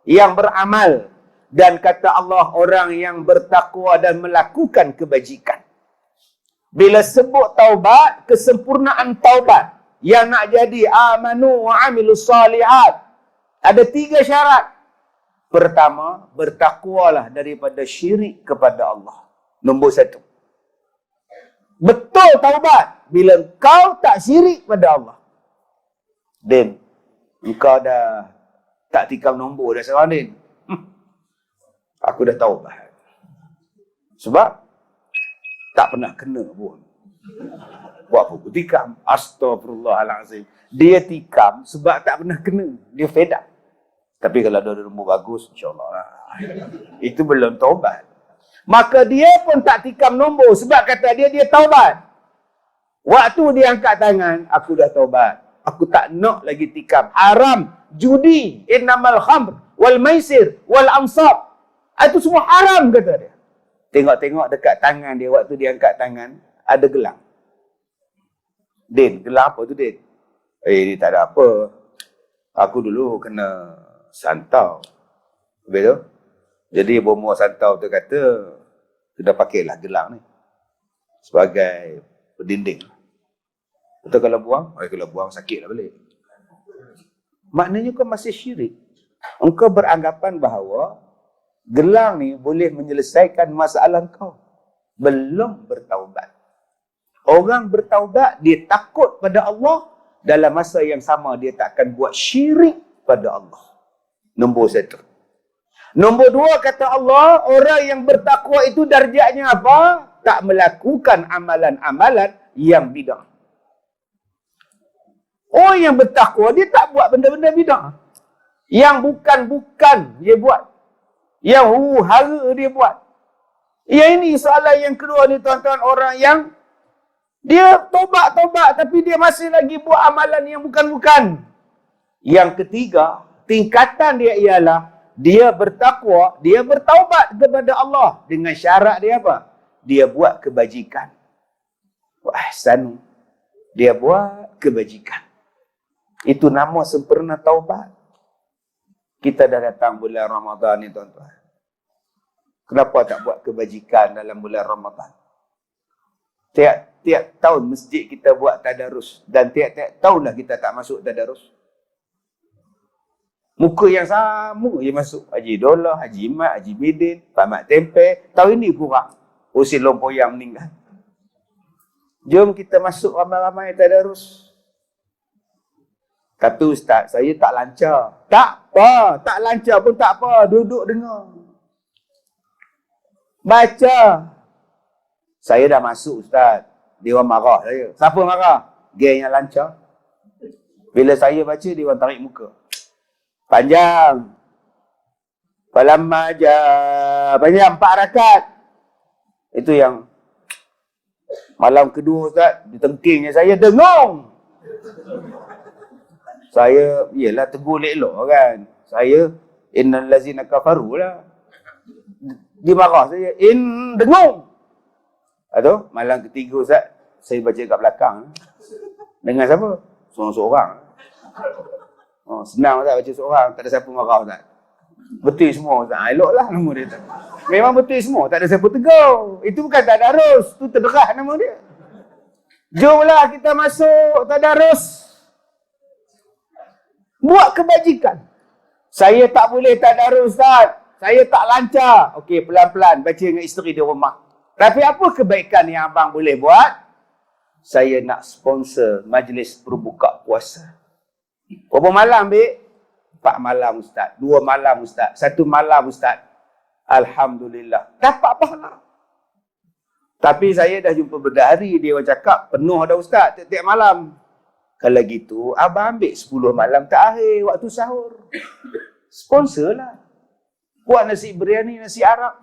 Yang beramal. Dan kata Allah, orang yang bertakwa dan melakukan kebajikan. Bila sebut taubat, kesempurnaan taubat. Yang nak jadi amanu wa amilus salihat. Ada 3 syarat. Pertama, bertakwalah daripada syirik kepada Allah. Nombor 1. Betul taubat bila engkau tak syirik pada Allah. Din, engkau dah tak tikam nombor dah sekarang, Din. Aku dah taubat. Sebab tak pernah kena pun. Buat apa? Aku tikam. Astaghfirullahalazim. Dia tikam sebab tak pernah kena. Dia fed up. Tapi kalau ada nombor bagus, insyaAllah lah. Itu belum taubat. Maka dia pun tak tikam nombor sebab kata dia taubat. Waktu dia angkat tangan, aku dah taubat. Aku tak nak lagi tikam. Haram, judi, innamal khamr, wal maisir, wal ansab. Itu semua haram kata dia. Tengok-tengok dekat tangan dia, waktu dia angkat tangan, ada gelang. Din, gelang apa tu, Din? Dia tak ada apa. Aku dulu kena santau. Habis tu? Jadi bomo santau tu kata, sudah pakailah gelang ni. Sebagai berdinding. Betul kalau buang? Kalau buang sakitlah balik. Maknanya kau masih syirik. Engkau beranggapan bahawa gelang ni boleh menyelesaikan masalah kau. Belum bertaubat. Orang bertaubat, dia takut pada Allah. Dalam masa yang sama, dia tak akan buat syirik pada Allah. Nombor 1. Nombor 2, kata Allah, orang yang bertakwa itu darjatnya apa? Tak melakukan amalan-amalan yang bidah. Orang yang bertakwa, dia tak buat benda-benda bidah. Yang bukan-bukan dia buat. Yang huru-hara dia buat. Yang ini soalan yang kedua ni tuan-tuan, orang yang dia tobat-tobat tapi dia masih lagi buat amalan yang bukan-bukan. Yang ketiga, tingkatan dia ialah dia bertakwa, dia bertaubat kepada Allah dengan syarat dia apa? Dia buat kebajikan. Wa ahsanu. Dia buat kebajikan. Itu nama sempurna taubat. Kita dah datang bulan Ramadan ni tuan-tuan. Kenapa tak buat kebajikan dalam bulan Ramadan? Tiap tahun masjid kita buat tadarus. Dan tiap-tiap tahunlah kita tak masuk tadarus. Muka yang sama je masuk. Haji Dolah, Haji Imat, Haji Bidin, Pak Mat Tempe. Tahun ini kurang. Usin Lompoyang meninggal. Jom kita masuk ramai-ramai tadarus. Kata ustaz, saya tak lancar. Tak apa. Tak lancar pun tak apa. Duduk dengar. Baca. Saya dah masuk ustaz. Dia orang marah saya. Siapa marah? Geng yang lancar. Bila saya baca, dia orang tarik muka. Panjang. Falamma panjang 4 rakaat. Itu yang malam kedua ustaz, ditengkingnya saya dengung. Saya, yelah tegur elok kan. Saya, innal lazina kafaru lah. Dia marah saya, dengung. Atau malam ketiga ustaz, saya baca kat belakang. Dengan siapa? Seorang-seorang. Oh, senang ustaz baca seorang, tak ada siapa marah ustaz. Betul semua ustaz. Eloklah nama dia tu. Memang betul semua, tak ada siapa tegur. Itu bukan tadarus, tu terderah nama dia. Jomlah kita masuk tadarus. Buat kebajikan. Saya tak boleh tadarus ustaz. Saya tak lancar. Okey, pelan-pelan baca dengan isteri di rumah. Tapi apa kebaikan yang abang boleh buat? Saya nak sponsor majlis berbuka puasa. Berapa malam, Bik? 4 malam, Ustaz. 2 malam, Ustaz. 1 malam, Ustaz. Alhamdulillah. Dapat pahala. Tapi saya dah jumpa berdari, dia orang cakap, penuh dah, Ustaz, tiap-tiap malam. Kalau gitu, abang ambil 10 malam terakhir, waktu sahur. Sponsor lah. Buat nasi biryani, nasi Arab.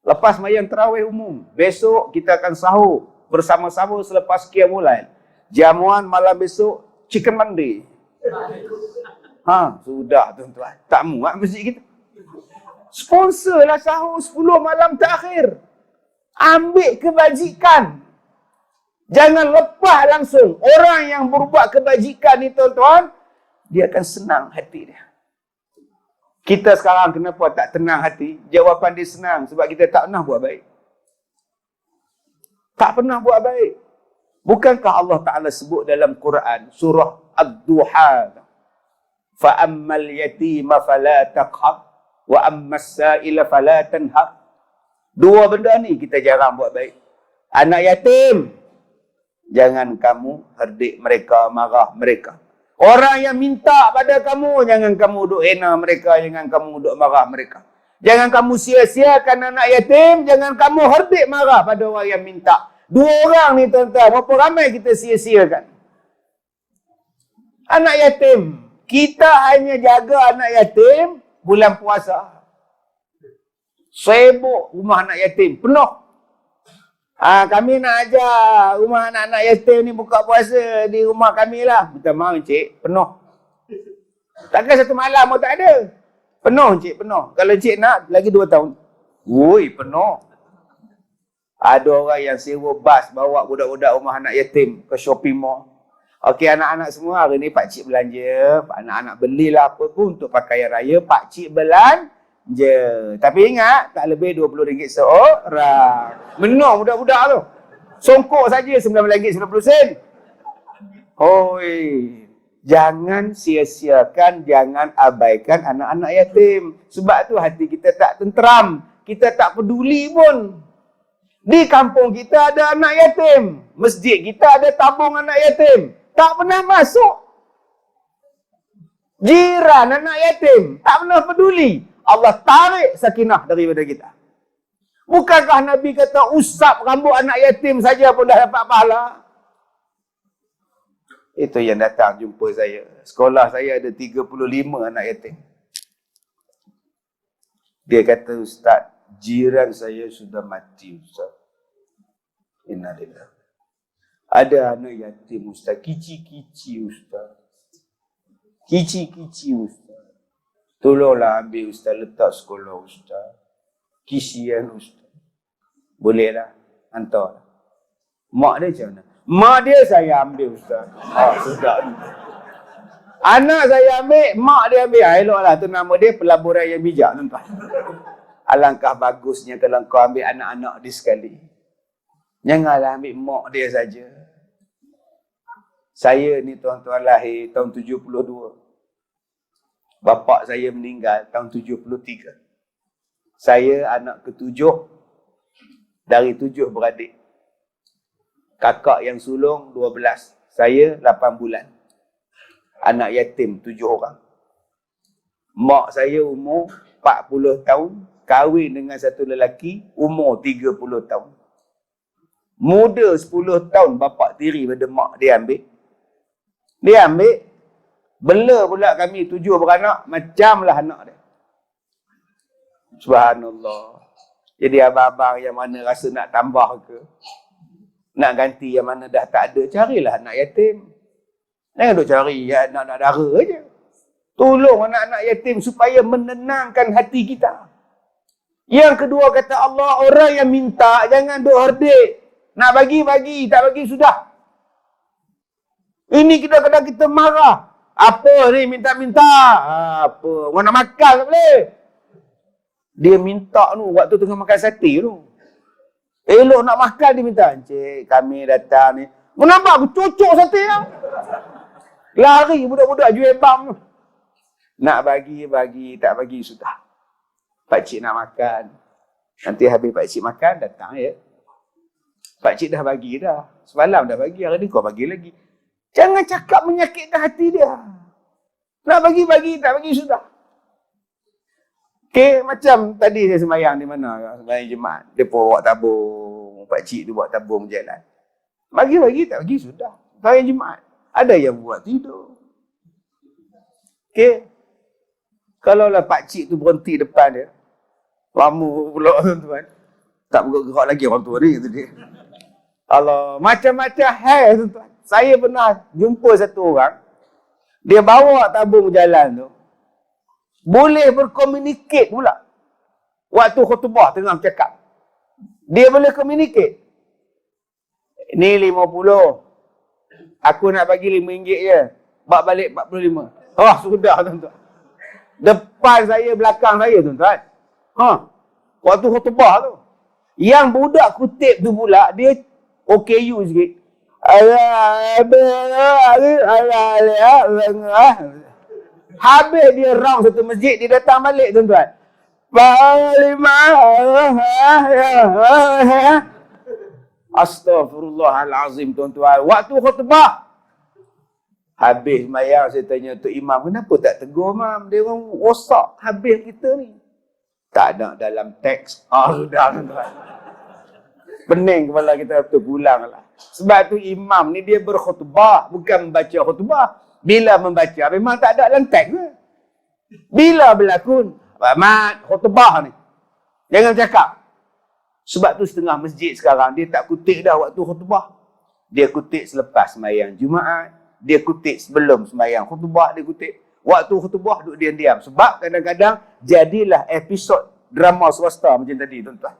Lepas mayang tarawih umum, besok kita akan sahur bersama-sama selepas Qiyamul-Lail. Jamuan malam besok, chicken mandi. Sudah tuan-tuan. Tak muat masjid kita. Sponsorlah sahur 10 malam terakhir. Ambil kebajikan. Jangan lepas langsung. Orang yang berbuat kebajikan ni tuan-tuan, dia akan senang hati dia. Kita sekarang kenapa tak tenang hati? Jawapan dia senang. Sebab kita tak pernah buat baik. Tak pernah buat baik. Bukankah Allah Ta'ala sebut dalam Quran, surah Ad-Duha, فَأَمَّا الْيَتِيمَ فَلَا تَقْهَرْ وَأَمَّا السَّائِلَ فَلَا تَنْهَرْ. 2 benda ni kita jarang buat baik. Anak yatim, jangan kamu herdik mereka, marah mereka. Orang yang minta pada kamu, jangan kamu duk hina mereka, jangan kamu duk marah mereka. Jangan kamu sia-siakan anak yatim, jangan kamu herdik marah pada orang yang minta. 2 orang ni tuan-tuan, berapa ramai kita sia-siakan? Anak yatim. Kita hanya jaga anak yatim bulan puasa. Sibuk rumah anak yatim, penuh. Kami nak ajar rumah anak-anak yatim ni buka puasa di rumah kami lah. Minta maaf encik, penuh. Takkan 1 malam pun tak ada. Penuh encik, penuh. Kalau encik nak, lagi 2 tahun. Woi, penuh. Ada orang yang sewa bas bawa budak-budak rumah anak yatim ke shopping mall. Okey, anak-anak semua, hari ni pakcik belanja. Anak-anak belilah apa pun untuk pakaian raya. Pakcik belanja. Tapi ingat, tak lebih RM20 seorang. Menang budak-budak tu. Songkok saja RM9.90. Hoi. Jangan sia-siakan, jangan abaikan anak-anak yatim. Sebab tu hati kita tak tenteram. Kita tak peduli pun. Di kampung kita ada anak yatim. Masjid kita ada tabung anak yatim. Tak pernah masuk. Jiran anak yatim. Tak pernah peduli. Allah tarik sakinah daripada kita. Bukankah Nabi kata usap rambut anak yatim saja pun dah dapat pahala? Itu yang datang jumpa saya. Sekolah saya ada 35 anak yatim. Dia kata, Ustaz, jiran saya sudah mati, Ustaz. Innalillah. Ada anak yatim Ustaz, kici-kici Ustaz. Kici-kici Ustaz. Tolonglah ambil Ustaz, letak sekolah Ustaz. Kisian Ustaz. Bolehlah, hantar. Mak dia macam mana? Mak dia saya ambil Ustaz. Sudah. Anak saya ambil, mak dia ambil. Eloklah, tu nama dia pelaburan yang bijak, tuan-tuan. Alangkah bagusnya kalau kau ambil anak-anak dia sekali. Janganlah ambil mak dia saja. Saya ni tuan-tuan lahir tahun 72. Bapa saya meninggal tahun 73. Saya anak ketujuh dari 7 beradik. Kakak yang sulung 12. Saya 8 bulan. Anak yatim 7 orang. Mak saya umur 40 tahun. Kahwin dengan satu lelaki umur 30 tahun. Muda 10 tahun bapa tiri pada mak dia ambil. Dia ambil. Bela pula kami 7 beranak. Macamlah anak dia. Subhanallah. Jadi abang-abang yang mana rasa nak tambah ke, nak ganti yang mana dah tak ada, carilah anak yatim. Jangan duk cari anak-anak dara je. Tolong anak-anak yatim supaya menenangkan hati kita. Yang kedua kata Allah, orang yang minta jangan duk herdik. Nak bagi-bagi, tak bagi sudah. Ini kadang-kadang kita marah. Apa ni minta-minta? Apa? Orang nak makan tak boleh. Dia minta tu waktu tengah makan sate tu. Elok nak makan dia minta. Encik, kami datang ni. Kenapa aku cucuk sate tau? Lari budak-budak jual bam tu. Nak bagi, tak bagi sudah. Pakcik nak makan. Nanti habis pakcik makan, datang ya. Pakcik dah bagi dah. Semalam dah bagi, hari ni kau bagi lagi. Jangan cakap menyakitkan hati dia. Nak bagi, tak bagi sudah. Okay, macam tadi saya sembahyang di mana? Sembahyang Jumaat. Dia pun buat tabung. Pakcik tu buat tabung berjalan. Bagi, tak bagi sudah. Sembahyang Jumaat. Ada yang buat tidur. Okay. Kalaulah pakcik tu berhenti depan dia. Lama pula tuan-tuan. Tak bergerak lagi orang tua ni. Kata dia. Allah, macam-macam hal tuan-tuan. Saya pernah jumpa satu orang. Dia bawa tabung jalan tu. Boleh berkomunikate pula. Waktu khutbah tengah bercakap. Dia boleh communicate. Ni 50. Aku nak bagi RM5 je. Bak balik 45. Oh, sudah tuan-tuan. Depan saya, belakang saya tuan-tuan. Waktu khutbah tu. Yang budak kutip tu pula, dia OKU sikit. Habis dia round satu masjid, dia datang balik tuan-tuan. Astaghfirullahalazim tuan-tuan. Waktu khutbah. Habis mayang saya tanya Tok Imam, kenapa tak tegur Mam? Dia orang rosak habis kita ni. Tak ada dalam teks. Sudah tuan-tuan. Pening kepala kita betul pulang lah. Sebab tu imam ni dia berkhutbah, bukan membaca khutbah. Bila membaca, memang tak ada dalam teks ke? Bila berlakon? Mat, khutbah ni. Jangan cakap. Sebab tu setengah masjid sekarang, dia tak kutip dah waktu khutbah. Dia kutip selepas sembahyang Jumaat. Dia kutip sebelum sembahyang khutbah, dia kutip. Waktu khutbah duduk diam-diam. Sebab kadang-kadang jadilah episod drama swasta macam tadi tuan-tuan.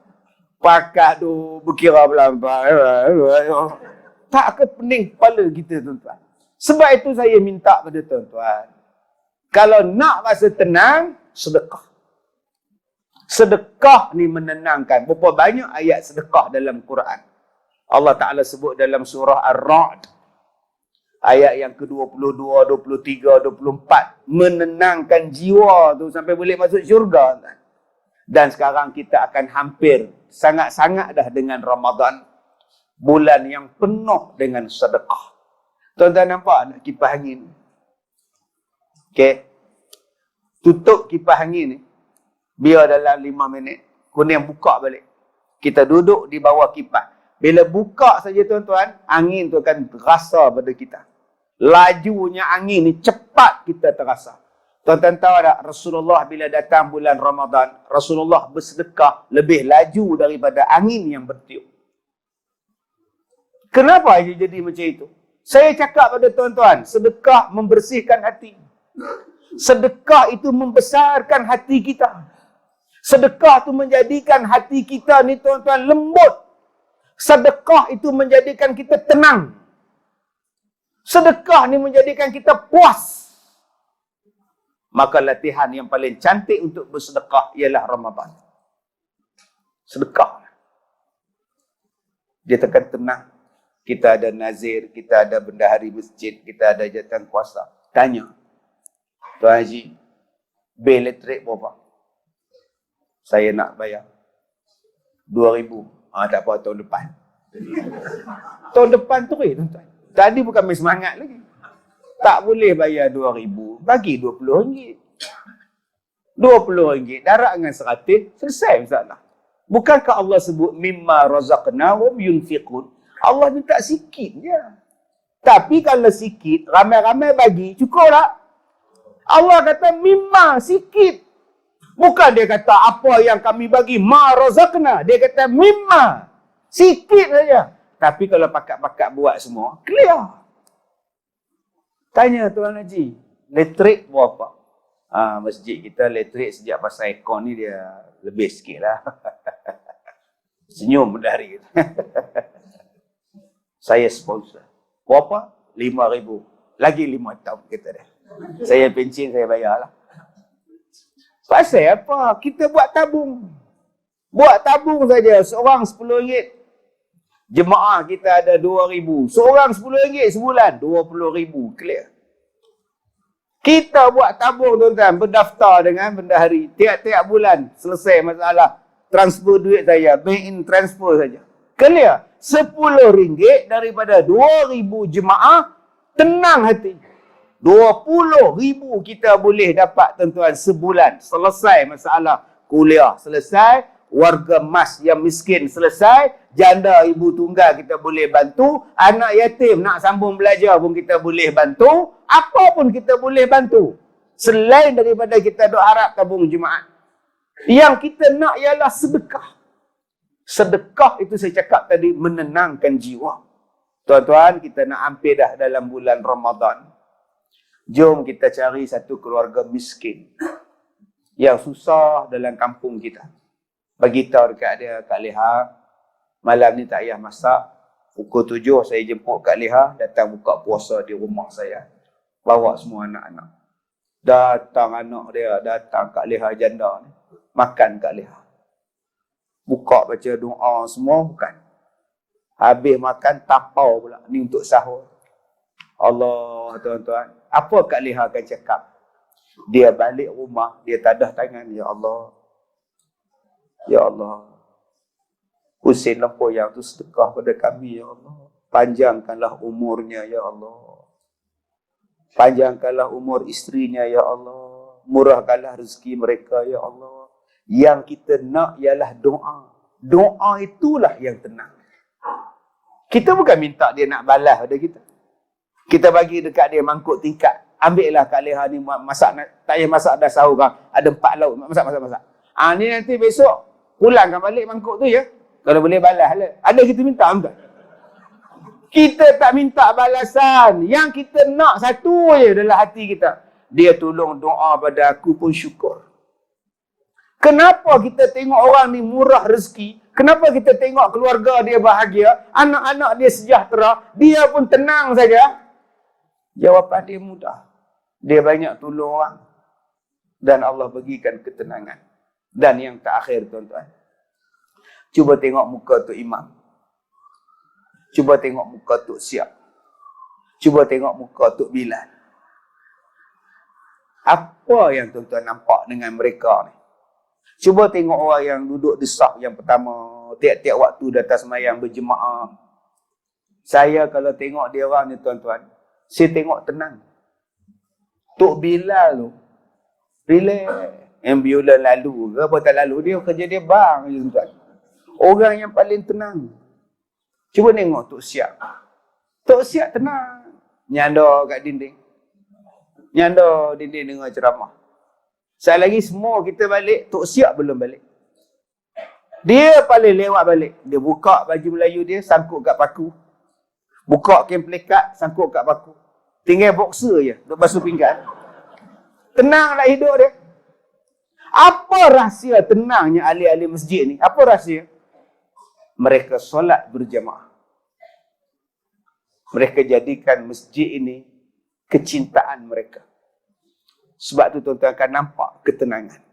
Pakat tu berkira pelan-pelan. Tak ke pening kepala kita tuan-tuan. Sebab itu saya minta pada tuan-tuan. Kalau nak rasa tenang, sedekah. Sedekah ni menenangkan. Berapa banyak ayat sedekah dalam Quran. Allah Ta'ala sebut dalam surah Ar-Ra'd. Ayat yang ke-22, 23, 24. Menenangkan jiwa tu sampai boleh masuk syurga. Dan sekarang kita akan hampir sangat-sangat dah dengan Ramadan. Bulan yang penuh dengan sedekah. Tuan-tuan nampak nak kipas angin? Okay. Tutup kipas angin ni. Biar dalam 5 minit. Kemudian buka balik. Kita duduk di bawah kipas. Bila buka saja tuan-tuan, angin tu akan terasa pada kita. Lajunya angin ni cepat kita terasa. Tuan-tuan tahu tak, Rasulullah bila datang bulan Ramadan, Rasulullah bersedekah lebih laju daripada angin yang bertiup. Kenapa jadi macam itu? Saya cakap pada tuan-tuan, sedekah membersihkan hati. Sedekah itu membesarkan hati kita. Sedekah itu menjadikan hati kita ni tuan-tuan lembut. Sedekah itu menjadikan kita tenang. Sedekah ni menjadikan kita puas. Maka latihan yang paling cantik untuk bersedekah ialah Ramadan. Sedekah. Dia tekan tenang. Kita ada nazir, kita ada bendahari masjid, kita ada jawatan kuasa. Tanya, Tuan Haji, bil elektrik berapa? Saya nak bayar 2,000. Tak apa, tahun depan. Tahun depan tu tuan-tuan. Tadi bukan main semangat lagi. Tak boleh bayar 2,000. Bagi RM20. RM20. Darat dengan 100. Selesai masalah. Bukankah Allah sebut mimma razaqnahum yunfiqun? Allah minta sikit je. Tapi kalau sikit, ramai-ramai bagi, cukup tak? Allah kata mimma, sikit. Bukan dia kata apa yang kami bagi, ma razaqna. Dia kata mimma, sikit saja. Tapi kalau pakat-pakat buat semua, clear. Tanya Tuan Haji, elektrik berapa? Masjid kita elektrik sejak pasal aircon ni dia lebih sikit lah. Senyum dari kita. Saya sponsor. Berapa? 5,000. Lagi 5 tahun kata dia. Saya pencen, saya bayar lah. Pasal apa? Kita buat tabung. Buat tabung saja. Seorang RM10. Jemaah kita ada 2,000. Seorang RM10 sebulan. 20,000. Clear. Kita buat tabung tuan-tuan. Berdaftar dengan bendahari. Tiap-tiap bulan selesai masalah. Transfer duit saya. Bank in transfer saja. Clear. RM10 daripada 2,000 jemaah. Tenang hati. 20,000 kita boleh dapat tuan-tuan sebulan. Selesai masalah kuliah. Selesai. Warga mas yang miskin selesai. Janda ibu tunggal kita boleh bantu. Anak yatim nak sambung belajar pun kita boleh bantu. Apa pun kita boleh bantu. Selain daripada kita doa harap tabung jemaah. Yang kita nak ialah sedekah. Sedekah itu saya cakap tadi menenangkan jiwa. Tuan-tuan, kita nak hampir dah dalam bulan Ramadan. Jom kita cari satu keluarga miskin yang susah dalam kampung kita. Beritahu dekat dia, Kak Leha, malam ni tak payah masak. Pukul 7 saya jemput Kak Leha, datang buka puasa di rumah saya. Bawa semua anak-anak. Datang anak dia, datang Kak Leha janda ni. Makan Kak Leha. Buka baca doa semua, bukan. Habis makan, tapau pula. Ni untuk sahur. Allah, tuan-tuan. Apa Kak Leha akan cakap? Dia balik rumah, dia tadah tangan. Ya Allah. Ya Allah. Husin lempoyang tu sedekah pada kami, Ya Allah. Panjangkanlah umurnya, Ya Allah. Panjangkanlah umur isterinya, Ya Allah. Murahkanlah rezeki mereka, Ya Allah. Yang kita nak ialah doa. Doa itulah yang tenang. Kita bukan minta dia nak balas pada kita. Kita bagi dekat dia mangkuk tingkat. Ambillah Kak Leha ni masak, tak payah masak dah sahur kan. Ada 4 lauk, masak. Ni nanti besok pulangkan balik mangkuk tu ya. Kalau boleh balas lah. Ada kita minta tak? Kita tak minta balasan. Yang kita nak satu je dalam hati kita. Dia tolong doa pada aku pun syukur. Kenapa kita tengok orang ni murah rezeki? Kenapa kita tengok keluarga dia bahagia? Anak-anak dia sejahtera? Dia pun tenang saja? Jawapan dia mudah. Dia banyak tolong orang. Dan Allah bagikan ketenangan. Dan yang terakhir tuan-tuan. Cuba tengok muka Tok Imam. Cuba tengok muka Tok Siap. Cuba tengok muka Tok Bilal. Apa yang tuan-tuan nampak dengan mereka ni? Cuba tengok orang yang duduk di saf yang pertama. Tiap-tiap waktu datang semayang berjemaah. Saya kalau tengok dia orang ni tuan-tuan. Saya tengok tenang. Tok Bilal tu. Relax. Yang bulan lalu ke apa tak lalu. Dia kerja dia bang. Tuan-tuan. Orang yang paling tenang. Cuba tengok Tok Siap. Tok Siap tenang. Nyanda kat dinding. Nyanda dinding dengar ceramah. Sekali lagi semua kita balik, Tok Siap belum balik. Dia paling lewat balik. Dia buka baju Melayu dia, sangkut kat paku. Buka kain pelikat, sangkut kat baku. Tinggal boxer je, duk basuh pinggan. Tenanglah hidup dia. Apa rahsia tenangnya ahli-ahli masjid ni? Apa rahsia? Mereka solat berjamaah. Mereka jadikan masjid ini kecintaan mereka. Sebab tu tuan-tuan akan nampak ketenangan.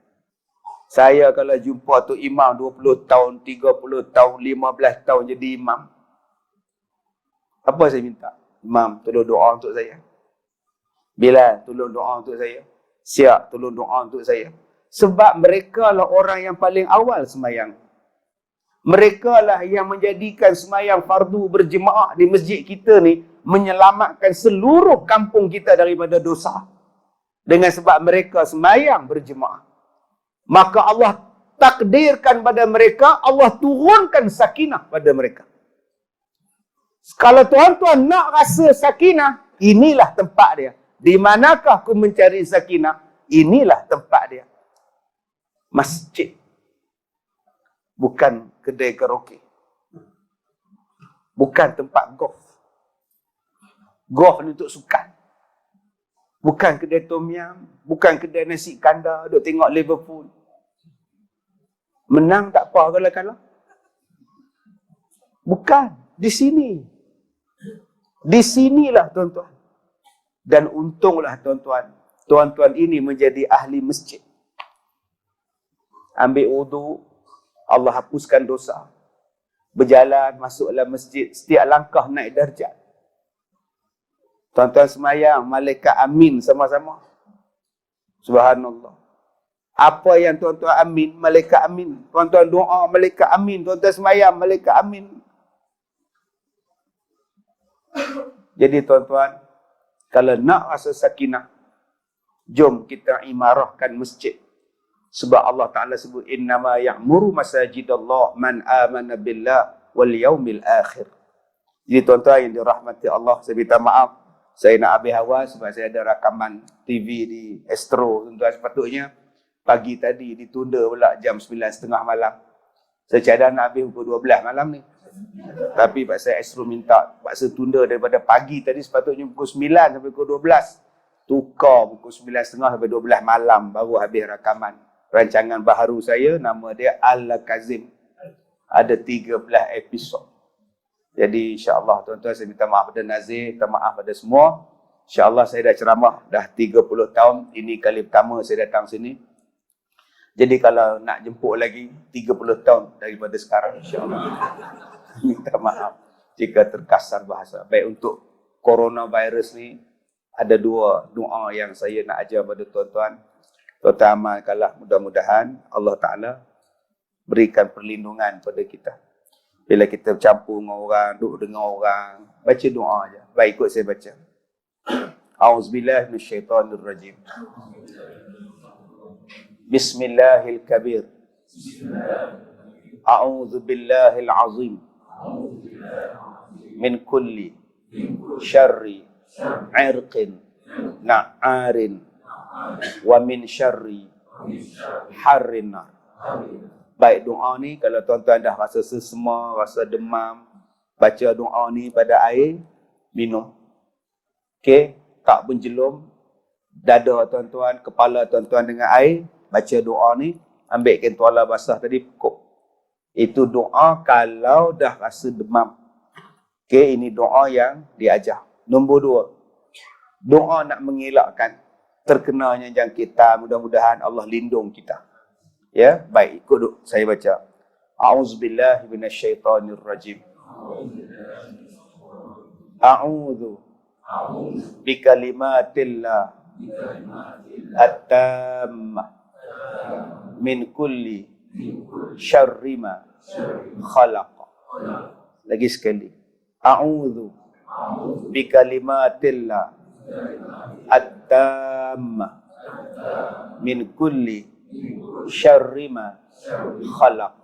Saya kalau jumpa tu imam 20 tahun, 30 tahun, 15 tahun jadi imam. Apa saya minta? Imam, tolong doa untuk saya. Bilal, tolong doa untuk saya. Siap, tolong doa untuk saya. Sebab mereka lah orang yang paling awal semayang. Mereka lah yang menjadikan semayang fardu berjemaah di masjid kita ni menyelamatkan seluruh kampung kita daripada dosa. Dengan sebab mereka semayang berjemaah. Maka Allah takdirkan pada mereka, Allah turunkan sakinah pada mereka. Kalau tuan-tuan nak rasa sakinah, inilah tempat dia. Di manakah aku mencari sakinah? Inilah tempat dia. Masjid. Bukan kedai karaoke. Bukan tempat golf. Golf ni untuk sukan. Bukan kedai tom yam. Bukan kedai nasi kandar. Duk tengok Liverpool. Menang tak apa kalau. Bukan. Di sini. Di sinilah tuan-tuan. Dan untunglah tuan-tuan. Tuan-tuan ini menjadi ahli masjid. Ambil wudu, Allah hapuskan dosa. Berjalan, masuk dalam masjid. Setiap langkah naik darjat. Tuan-tuan semayang, malaikat amin sama-sama. Subhanallah. Apa yang tuan-tuan amin, malaikat amin. Tuan-tuan doa, malaikat amin. Tuan-tuan semayang, malaikat amin. Jadi tuan-tuan, kalau nak rasa sakinah, jom kita imarahkan masjid. Sebab Allah Ta'ala sebut, innama ya'muru masajidallah man amana billah wal yaumil akhir. Jadi tuan-tuan yang dirahmati Allah, saya minta maaf. Saya nak habis awal sebab saya ada rakaman TV di Astro. Tuan-tuan, sepatutnya pagi tadi ditunda pula jam 9.30 malam. Saya cadang nak habis pukul 12 malam ni. Tapi Pak saya Astro minta paksa tunda daripada pagi tadi sepatutnya pukul 9 sampai pukul 12. Tukar pukul 9.30 sampai 12 malam baru habis rakaman. Rancangan baharu saya nama dia Al-Kazim. Ada 13 episod. Jadi insya-Allah tuan-tuan saya minta maaf pada Nazir, minta maaf pada semua. Insya-Allah saya dah ceramah dah 30 tahun. Ini kali pertama saya datang sini. Jadi kalau nak jemput lagi 30 tahun daripada sekarang insya-Allah. Minta maaf jika terkasar bahasa. Baik untuk coronavirus ni ada dua doa yang saya nak ajar pada tuan-tuan. Tuan-tuan amalkanlah, mudah-mudahan Allah Ta'ala berikan perlindungan pada kita. Bila kita bercampur dengan orang, duduk dengan orang, baca doa aja. Baik, ikut saya baca. A'udzubillahi minasyaitonirrajim. Bismillahirrahmanirrahim. A'udzubillahil azim. Min kulli syarri irqin na'arin wa min syarri harrin nar. Baik, doa ni kalau tuan-tuan dah rasa sesama, rasa demam, baca doa ni pada air, minum. Okey, tak penjelum dada tuan-tuan, kepala tuan-tuan dengan air, baca doa ni, ambil kain tuala basah tadi, pukul. Itu doa kalau dah rasa demam. Okey, ini doa yang diajar. Nombor 2, doa nak mengelakkan terkenanya jangkitan, mudah-mudahan Allah lindung kita. Ya, baik, ikut saya baca. A'udzubillahi minasyaitonirrajim. A'udzu bikalimatillah at-tammah min kulli syarri ma khalaq. Lagi sekali. A'udzu bikalimatillah at-tammah min kulli syarri ma khalaq.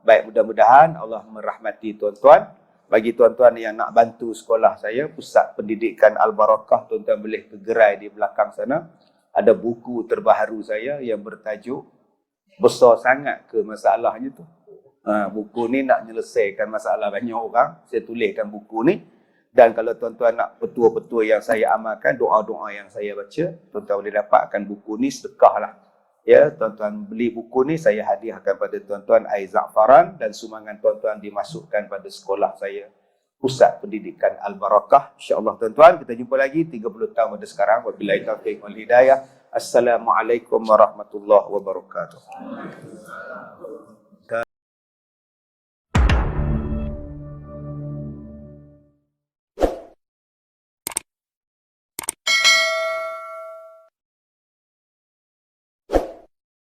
Baik, mudah-mudahan Allah merahmati tuan-tuan. Bagi tuan-tuan yang nak bantu sekolah saya, Pusat Pendidikan Al-Barakah, tuan-tuan boleh ke gerai di belakang sana. Ada buku terbaharu saya yang bertajuk Besar Sangat ke Masalahnya tu. Buku ni nak menyelesaikan masalah banyak orang. Saya tuliskan buku ni Dan kalau tuan-tuan nak petua-petua yang saya amalkan, doa-doa yang saya baca, tuan-tuan boleh dapatkan buku ni, sedekah lah. Ya, tuan-tuan beli buku ni, saya hadiahkan pada tuan-tuan air za'faran dan sumbangan tuan-tuan dimasukkan pada sekolah saya, Pusat Pendidikan Al-Barakah. InsyaAllah tuan-tuan, kita jumpa lagi 30 tahun pada sekarang. Wabillahi taufiq wal hidayah. Assalamualaikum warahmatullahi wabarakatuh.